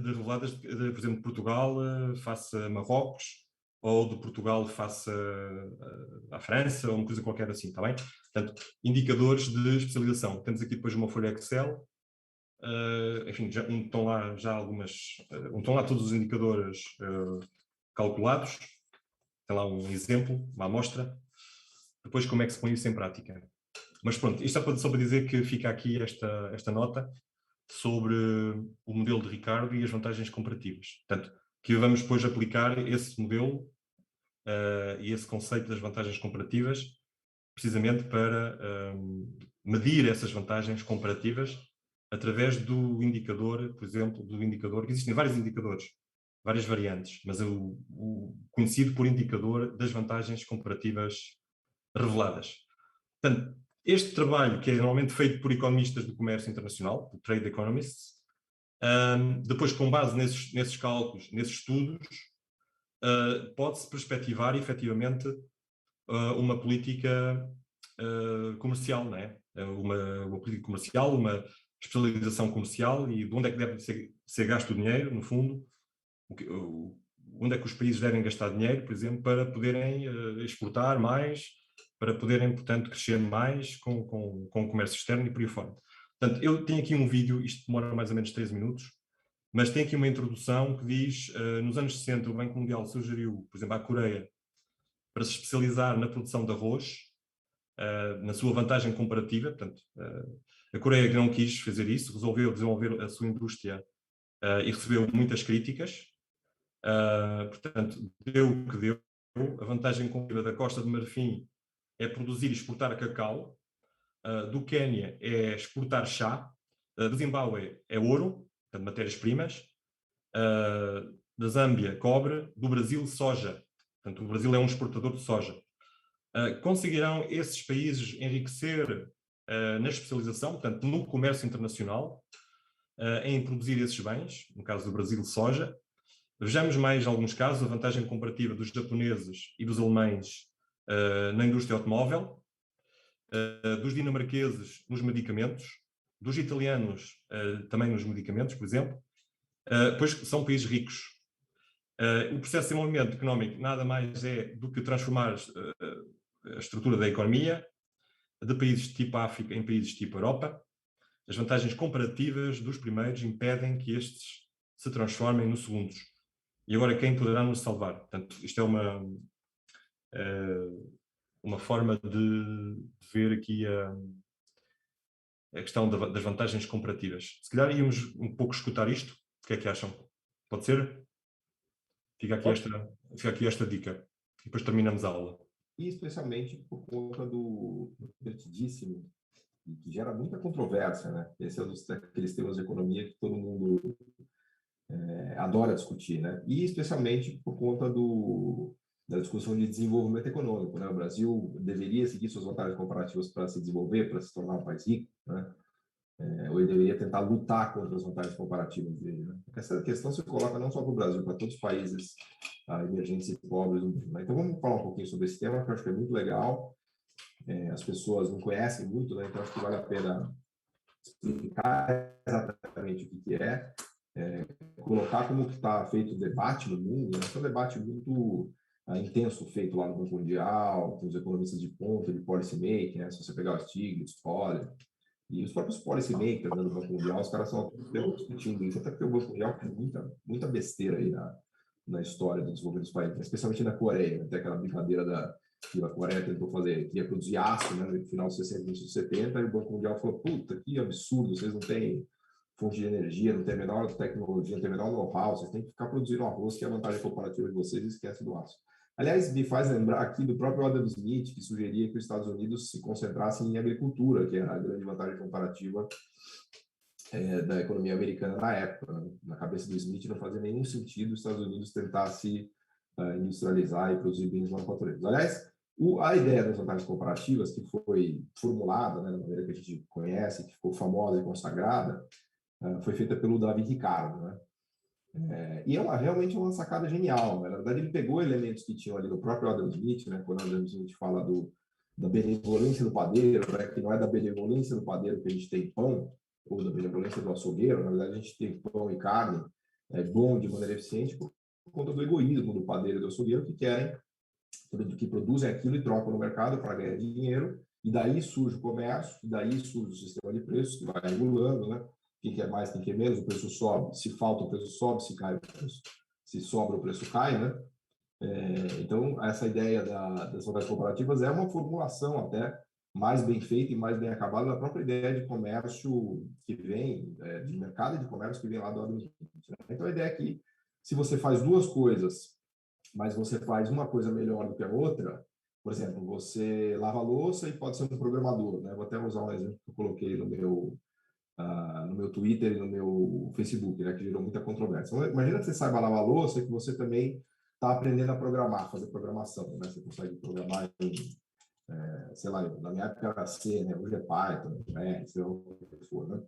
reveladas, por exemplo, de Portugal face a Marrocos, ou de Portugal face à França, ou uma coisa qualquer assim, está bem? Portanto, indicadores de especialização. Temos aqui depois uma folha Excel, enfim, onde estão lá já onde estão lá todos os indicadores calculados. Tem lá um exemplo, uma amostra. Depois, como é que se põe isso em prática? Mas pronto, isto só para dizer que fica aqui esta nota sobre o modelo de Ricardo e as vantagens comparativas. Portanto, que vamos depois aplicar esse modelo e esse conceito das vantagens comparativas, precisamente para medir essas vantagens comparativas através do indicador, por exemplo, que existem vários indicadores, várias variantes, mas o conhecido por indicador das vantagens comparativas reveladas. Portanto, este trabalho, que é normalmente feito por economistas do comércio internacional, por trade economists, depois, com base nesses cálculos, nesses estudos, pode-se perspectivar efetivamente uma política comercial, não é? Uma política comercial, uma especialização comercial, e de onde é que deve ser gasto o dinheiro, no fundo, onde é que os países devem gastar dinheiro, por exemplo, para poderem exportar mais, para poderem, portanto, crescer mais com o comércio externo e por aí fora. Portanto, eu tenho aqui um vídeo, isto demora mais ou menos 3 minutos, mas tem aqui uma introdução que diz, nos anos 60 o Banco Mundial sugeriu, por exemplo, à Coreia, para se especializar na produção de arroz, na sua vantagem comparativa. Portanto, a Coreia não quis fazer isso, resolveu desenvolver a sua indústria e recebeu muitas críticas. Portanto, deu o que deu. A vantagem comparativa da Costa de Marfim é produzir e exportar cacau, do Quénia é exportar chá, do Zimbábue é ouro, portanto, matérias-primas, da Zâmbia, cobre, do Brasil, soja. Portanto, o Brasil é um exportador de soja. Conseguirão esses países enriquecer na especialização, portanto, no comércio internacional, em produzir esses bens, no caso do Brasil, soja. Vejamos mais alguns casos, a vantagem comparativa dos japoneses e dos alemães na indústria automóvel, dos dinamarqueses nos medicamentos, dos italianos também nos medicamentos, por exemplo, pois são países ricos. O processo de desenvolvimento económico nada mais é do que transformar a estrutura da economia de países tipo África em países tipo Europa. As vantagens comparativas dos primeiros impedem que estes se transformem nos segundos. E agora quem poderá nos salvar? Portanto, isto é uma forma de ver aqui a questão das vantagens comparativas. Se calhar íamos um pouco escutar isto. O que é que acham? Pode ser? Fica aqui esta dica. E depois terminamos a aula. E especialmente por conta do divertidíssimo, e que gera muita controvérsia, né? Esse é um daqueles temas de economia que todo mundo adora discutir, né? E especialmente por conta da discussão de desenvolvimento econômico, né? O Brasil deveria seguir suas vantagens comparativas para se desenvolver, para se tornar um país rico, né? Ou ele deveria tentar lutar contra as vantagens comparativas dele, né? Essa questão se coloca não só para o Brasil, para todos os países emergentes e pobres do mundo, né? Então vamos falar um pouquinho sobre esse tema, que eu acho que é muito legal. As pessoas não conhecem muito, né? Então acho que vale a pena explicar exatamente o que é. colocar como que está feito o debate no mundo, é um debate muito intenso feito lá no Banco Mundial, com os economistas de ponta, de policy making, né? Se você pegar o Stiglitz, Toller, e os próprios policy makers, né, do Banco Mundial, os caras estão discutindo isso, até porque o Banco Mundial tem muita besteira aí na história do desenvolvimento dos países, especialmente na Coreia, né? Tem aquela brincadeira que a Coreia tentou fazer, queria produzir aço, né, no final dos 60, início dos 70, e o Banco Mundial falou, puta, que absurdo, vocês não têm fonte de energia, não tem a menor tecnologia, não tem a menor know-how, vocês têm que ficar produzindo arroz, que é a vantagem comparativa de vocês, e esquece do aço. Aliás, me faz lembrar aqui do próprio Adam Smith, que sugeria que os Estados Unidos se concentrassem em agricultura, que era a grande vantagem comparativa da economia americana na época. Né? Na cabeça do Smith não fazia nenhum sentido os Estados Unidos tentar se industrializar e produzir bens manufatureiros. Aliás, a ideia das vantagens comparativas, que foi formulada, né, da maneira que a gente conhece, que ficou famosa e consagrada, foi feita pelo David Ricardo, né? E realmente uma sacada genial. Né? Na verdade, ele pegou elementos que tinham ali no próprio Adam Smith, né? Quando Adam Smith fala da benevolência do padeiro, né? Que não é da benevolência do padeiro que a gente tem pão, ou da benevolência do açougueiro, na verdade a gente tem pão e carne bom de maneira eficiente por conta do egoísmo do padeiro e do açougueiro que querem, que produzem aquilo e trocam no mercado para ganhar dinheiro, e daí surge o comércio, e daí surge o sistema de preços que vai regulando, né? Quem quer mais, quem quer menos, o preço sobe, se falta o preço sobe, se cai o preço, se sobra o preço cai, né? Então, essa ideia das vantagens comparativas é uma formulação até mais bem feita e mais bem acabada da própria ideia de comércio que vem, de mercado e de comércio que vem lá do Adam Smith. Né? Então, a ideia é que se você faz duas coisas, mas você faz uma coisa melhor do que a outra, por exemplo, você lava a louça e pode ser um programador, né? Vou até usar um exemplo que eu coloquei no meu Twitter e no meu Facebook, né, que gerou muita controvérsia. Então, imagina que você saiba lavar a louça e que você também está aprendendo a programar, fazer programação, né? Você consegue programar em, sei lá, na minha época era C, né? Hoje é Python, né? Sei lá o que for, né?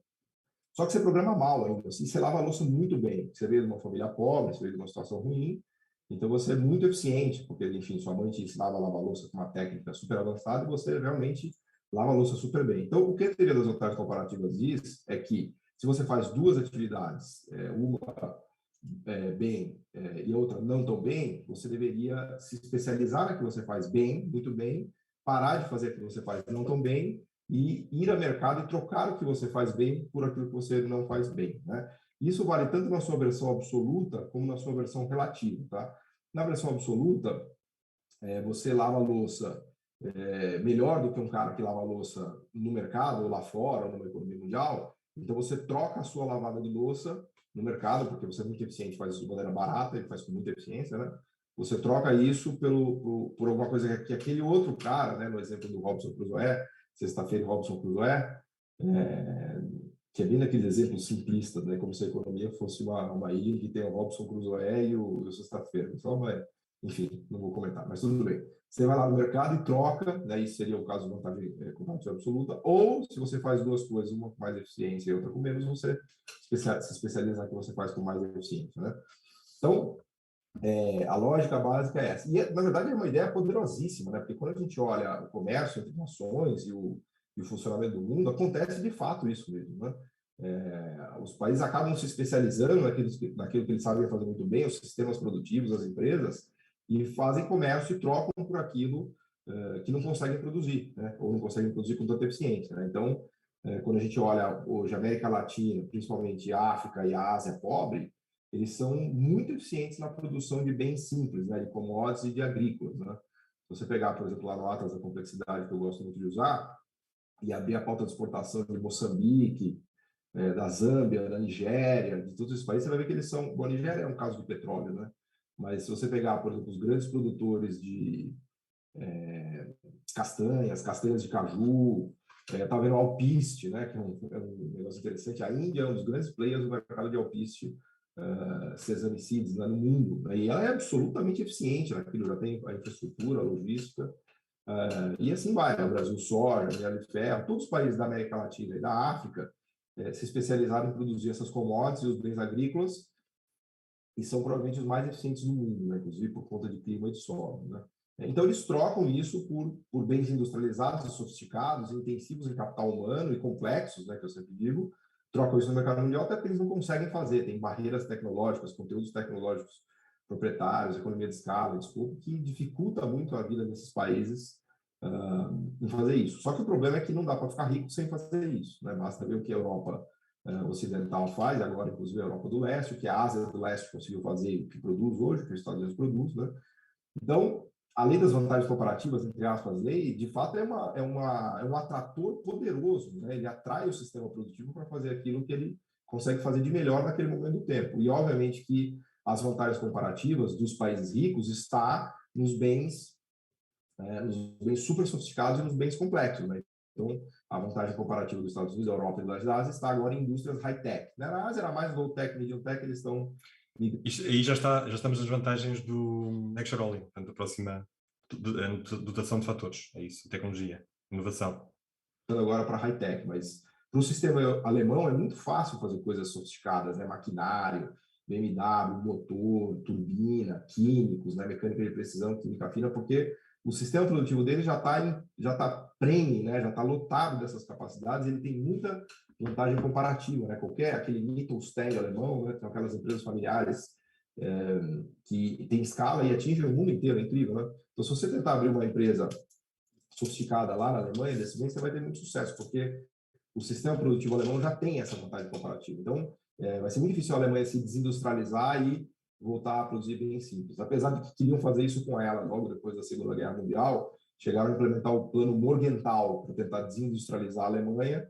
Só que você programa mal ainda, assim, você lava a louça muito bem. Você veio de uma família pobre, você veio de uma situação ruim, então você é muito eficiente, porque, enfim, sua mãe te ensinava a lavar a louça com uma técnica super avançada e você realmente lava a louça super bem. Então, o que a teoria das vantagens comparativas diz é que se você faz duas atividades, uma bem e a outra não tão bem, você deveria se especializar na que você faz bem, muito bem, parar de fazer o que você faz não tão bem e ir ao mercado e trocar o que você faz bem por aquilo que você não faz bem, né? Isso vale tanto na sua versão absoluta como na sua versão relativa, tá? Na versão absoluta, você lava a louça melhor do que um cara que lava a louça no mercado, ou lá fora, ou numa economia mundial. Então, você troca a sua lavada de louça no mercado, porque você é muito eficiente, faz isso de maneira barata, ele faz com muita eficiência, né? Você troca isso por alguma coisa que aquele outro cara, né? No exemplo do Robinson Crusoe, sexta-feira, Robinson Crusoe, que é bem daqueles exemplos simplistas, né? Como se a economia fosse uma ilha que tem o Robinson Crusoe e o sexta-feira. Enfim, não vou comentar, mas tudo bem. Você vai lá no mercado e troca, né? Isso seria o caso de vantagem comparativa absoluta, ou se você faz duas coisas, uma com mais eficiência e outra com menos, você se especializa na que você faz com mais eficiência, né? Então, a lógica básica é essa. E, na verdade, é uma ideia poderosíssima, né? Porque quando a gente olha o comércio entre nações e o funcionamento do mundo, acontece de fato isso mesmo, né? Os países acabam se especializando naquilo que eles sabem fazer muito bem, os sistemas produtivos, as empresas, e fazem comércio e trocam por aquilo que não conseguem produzir, né? Ou não conseguem produzir com tanta eficiência, né? Então, quando a gente olha hoje a América Latina, principalmente a África e a Ásia pobre, eles são muito eficientes na produção de bens simples, né? De commodities e de agrícolas, né? Se você pegar, por exemplo, lá no Atlas da Complexidade, que eu gosto muito de usar, e abrir a pauta de exportação de Moçambique, da Zâmbia, da Nigéria, de todos esses países, você vai ver que eles são... Bom, a Nigéria é um caso de petróleo, né? Mas se você pegar, por exemplo, os grandes produtores de castanhas de caju, estava vendo alpiste, né? Que é um negócio interessante. A Índia é um dos grandes players do mercado de alpiste, sesame seeds, né, no mundo. Né? E ela é absolutamente eficiente naquilo, já tem a infraestrutura, a logística, e assim vai. O Brasil, soja, minério de ferro, todos os países da América Latina e da África se especializaram em produzir essas commodities e os bens agrícolas, e são provavelmente os mais eficientes do mundo, né? Inclusive por conta de clima e de solo, né? Então, eles trocam isso por bens industrializados e sofisticados, intensivos em capital humano e complexos, né, que eu sempre digo, trocam isso no mercado mundial, até porque eles não conseguem fazer, tem barreiras tecnológicas, conteúdos tecnológicos proprietários, economia de escala, desculpa, que dificulta muito a vida desses países em fazer isso. Só que o problema é que não dá para ficar rico sem fazer isso, né? Basta ver o que a Europa ocidental faz, agora inclusive a Europa do Leste, o que a Ásia do Leste conseguiu fazer, o que produz hoje, o que os Estados Unidos produz, né? Então, além das vantagens comparativas, entre aspas, lei, de fato é um atrator poderoso, né? Ele atrai o sistema produtivo para fazer aquilo que ele consegue fazer de melhor naquele momento do tempo. E, obviamente, que as vantagens comparativas dos países ricos está nos bens super sofisticados e nos bens complexos, né? Então, a vantagem comparativa dos Estados Unidos, da Europa e da Ásia está agora em indústrias high-tech. Na Ásia era mais low-tech, medium-tech, eles estão... Aí já estamos nas vantagens do nearshoring, portanto, a próxima dotação de fatores, é isso, tecnologia, inovação. Agora para high-tech, mas para o sistema alemão é muito fácil fazer coisas sofisticadas, né? Maquinário, BMW, motor, turbina, químicos, né? Mecânica de precisão, química fina, porque o sistema produtivo dele já está prenhe, né? Já está lotado dessas capacidades, ele tem muita vantagem comparativa, né? Aquele Mittelstand alemão, né? São aquelas empresas familiares que tem escala e atinge o mundo inteiro, é incrível, né? Então, se você tentar abrir uma empresa sofisticada lá na Alemanha, desse bem, você vai ter muito sucesso, porque o sistema produtivo alemão já tem essa vantagem comparativa. Então, vai ser muito difícil a Alemanha se desindustrializar e voltar a produzir bens simples. Apesar de que queriam fazer isso com ela logo depois da Segunda Guerra Mundial, chegaram a implementar o plano Morgenthau para tentar desindustrializar a Alemanha.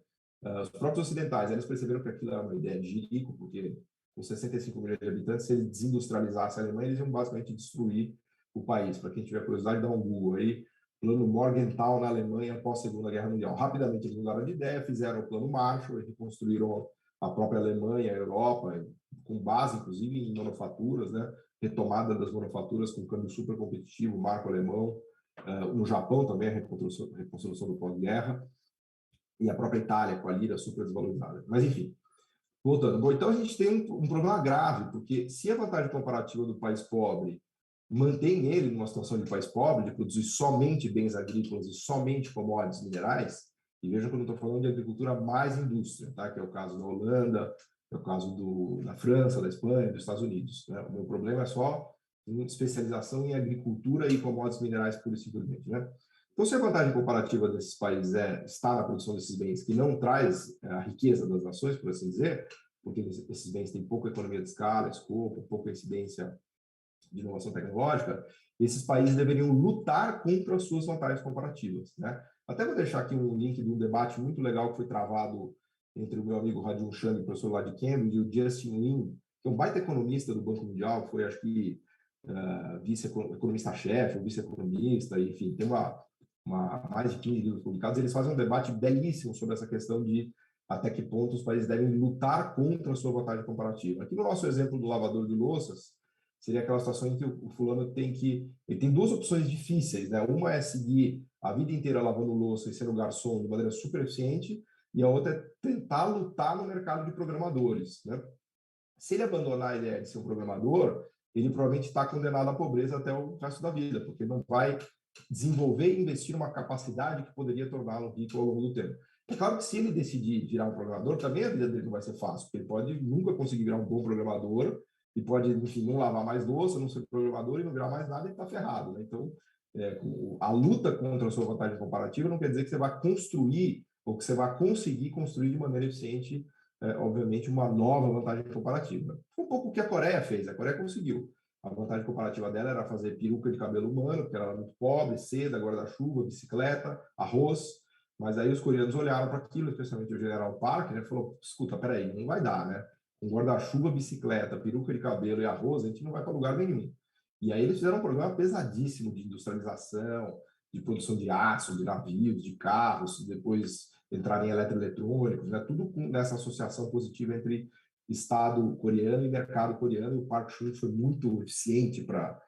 Os próprios ocidentais, eles perceberam que aquilo era uma ideia de jirico, porque com 65 milhões de habitantes, se eles desindustrializassem a Alemanha, eles iam basicamente destruir o país. Para quem tiver curiosidade, dá um Google aí. Plano Morgenthau na Alemanha após a Segunda Guerra Mundial. Rapidamente eles mudaram de ideia, fizeram o plano Marshall e reconstruíram a própria Alemanha, a Europa, com base, inclusive, em manufaturas, né? Retomada das manufaturas com câmbio super competitivo, marco alemão. No Japão também, a reconstrução do pós-guerra. E a própria Itália, com a lira super desvalorizada. Mas, enfim, voltando. Bom, então a gente tem um problema grave, porque se a vantagem comparativa do país pobre mantém ele numa situação de país pobre, de produzir somente bens agrícolas e somente commodities minerais, e veja que eu não estou falando de agricultura mais indústria, tá? Que é o caso da Holanda, é o caso da França, da Espanha, dos Estados Unidos, né? O meu problema é só especialização em agricultura e commodities minerais pura e simplesmente, né? Então, se a vantagem comparativa desses países está na produção desses bens que não traz a riqueza das nações, por assim dizer, porque esses bens têm pouca economia de escala, escopo, pouca incidência de inovação tecnológica, esses países deveriam lutar contra as suas vantagens comparativas, né? Até vou deixar aqui um link de um debate muito legal que foi travado entre o meu amigo Rajun Chand, professor lá de Cambridge, e o Justin Lin, que é um baita economista do Banco Mundial, foi, acho que, vice-economista-chefe, ou vice-economista, enfim, tem mais de 15 livros publicados. Eles fazem um debate belíssimo sobre essa questão de até que ponto os países devem lutar contra a sua vantagem comparativa. Aqui no nosso exemplo do lavador de louças, seria aquela situação em que o fulano ele tem duas opções difíceis, né? Uma é seguir a vida inteira lavando louça e sendo garçom de maneira super eficiente, e a outra é tentar lutar no mercado de programadores, né? Se ele abandonar a ideia de ser um programador, ele provavelmente está condenado à pobreza até o resto da vida, porque não vai desenvolver e investir uma capacidade que poderia torná-lo rico ao longo do tempo. É claro que se ele decidir virar um programador, também a vida dele não vai ser fácil, porque ele pode nunca conseguir virar um bom programador, e pode, enfim, não lavar mais louça, não ser programador e não virar mais nada, e está ferrado, né? Então, a luta contra a sua vantagem comparativa não quer dizer que você vai construir ou que você vai conseguir construir de maneira eficiente, obviamente, uma nova vantagem comparativa. Foi um pouco o que a Coreia fez. A Coreia conseguiu. A vantagem comparativa dela era fazer peruca de cabelo humano, porque ela era muito pobre, seda, guarda-chuva, bicicleta, arroz. Mas aí os coreanos olharam para aquilo, especialmente o general Park, né, falou: escuta, peraí, não vai dar, né? Com guarda-chuva, bicicleta, peruca de cabelo e arroz, a gente não vai para lugar nenhum. E aí eles fizeram um programa pesadíssimo de industrialização, de produção de aço, de navios, de carros, depois entrarem em eletroeletrônicos, né? Tudo nessa associação positiva entre Estado coreano e mercado coreano. E o Park Chung foi muito eficiente para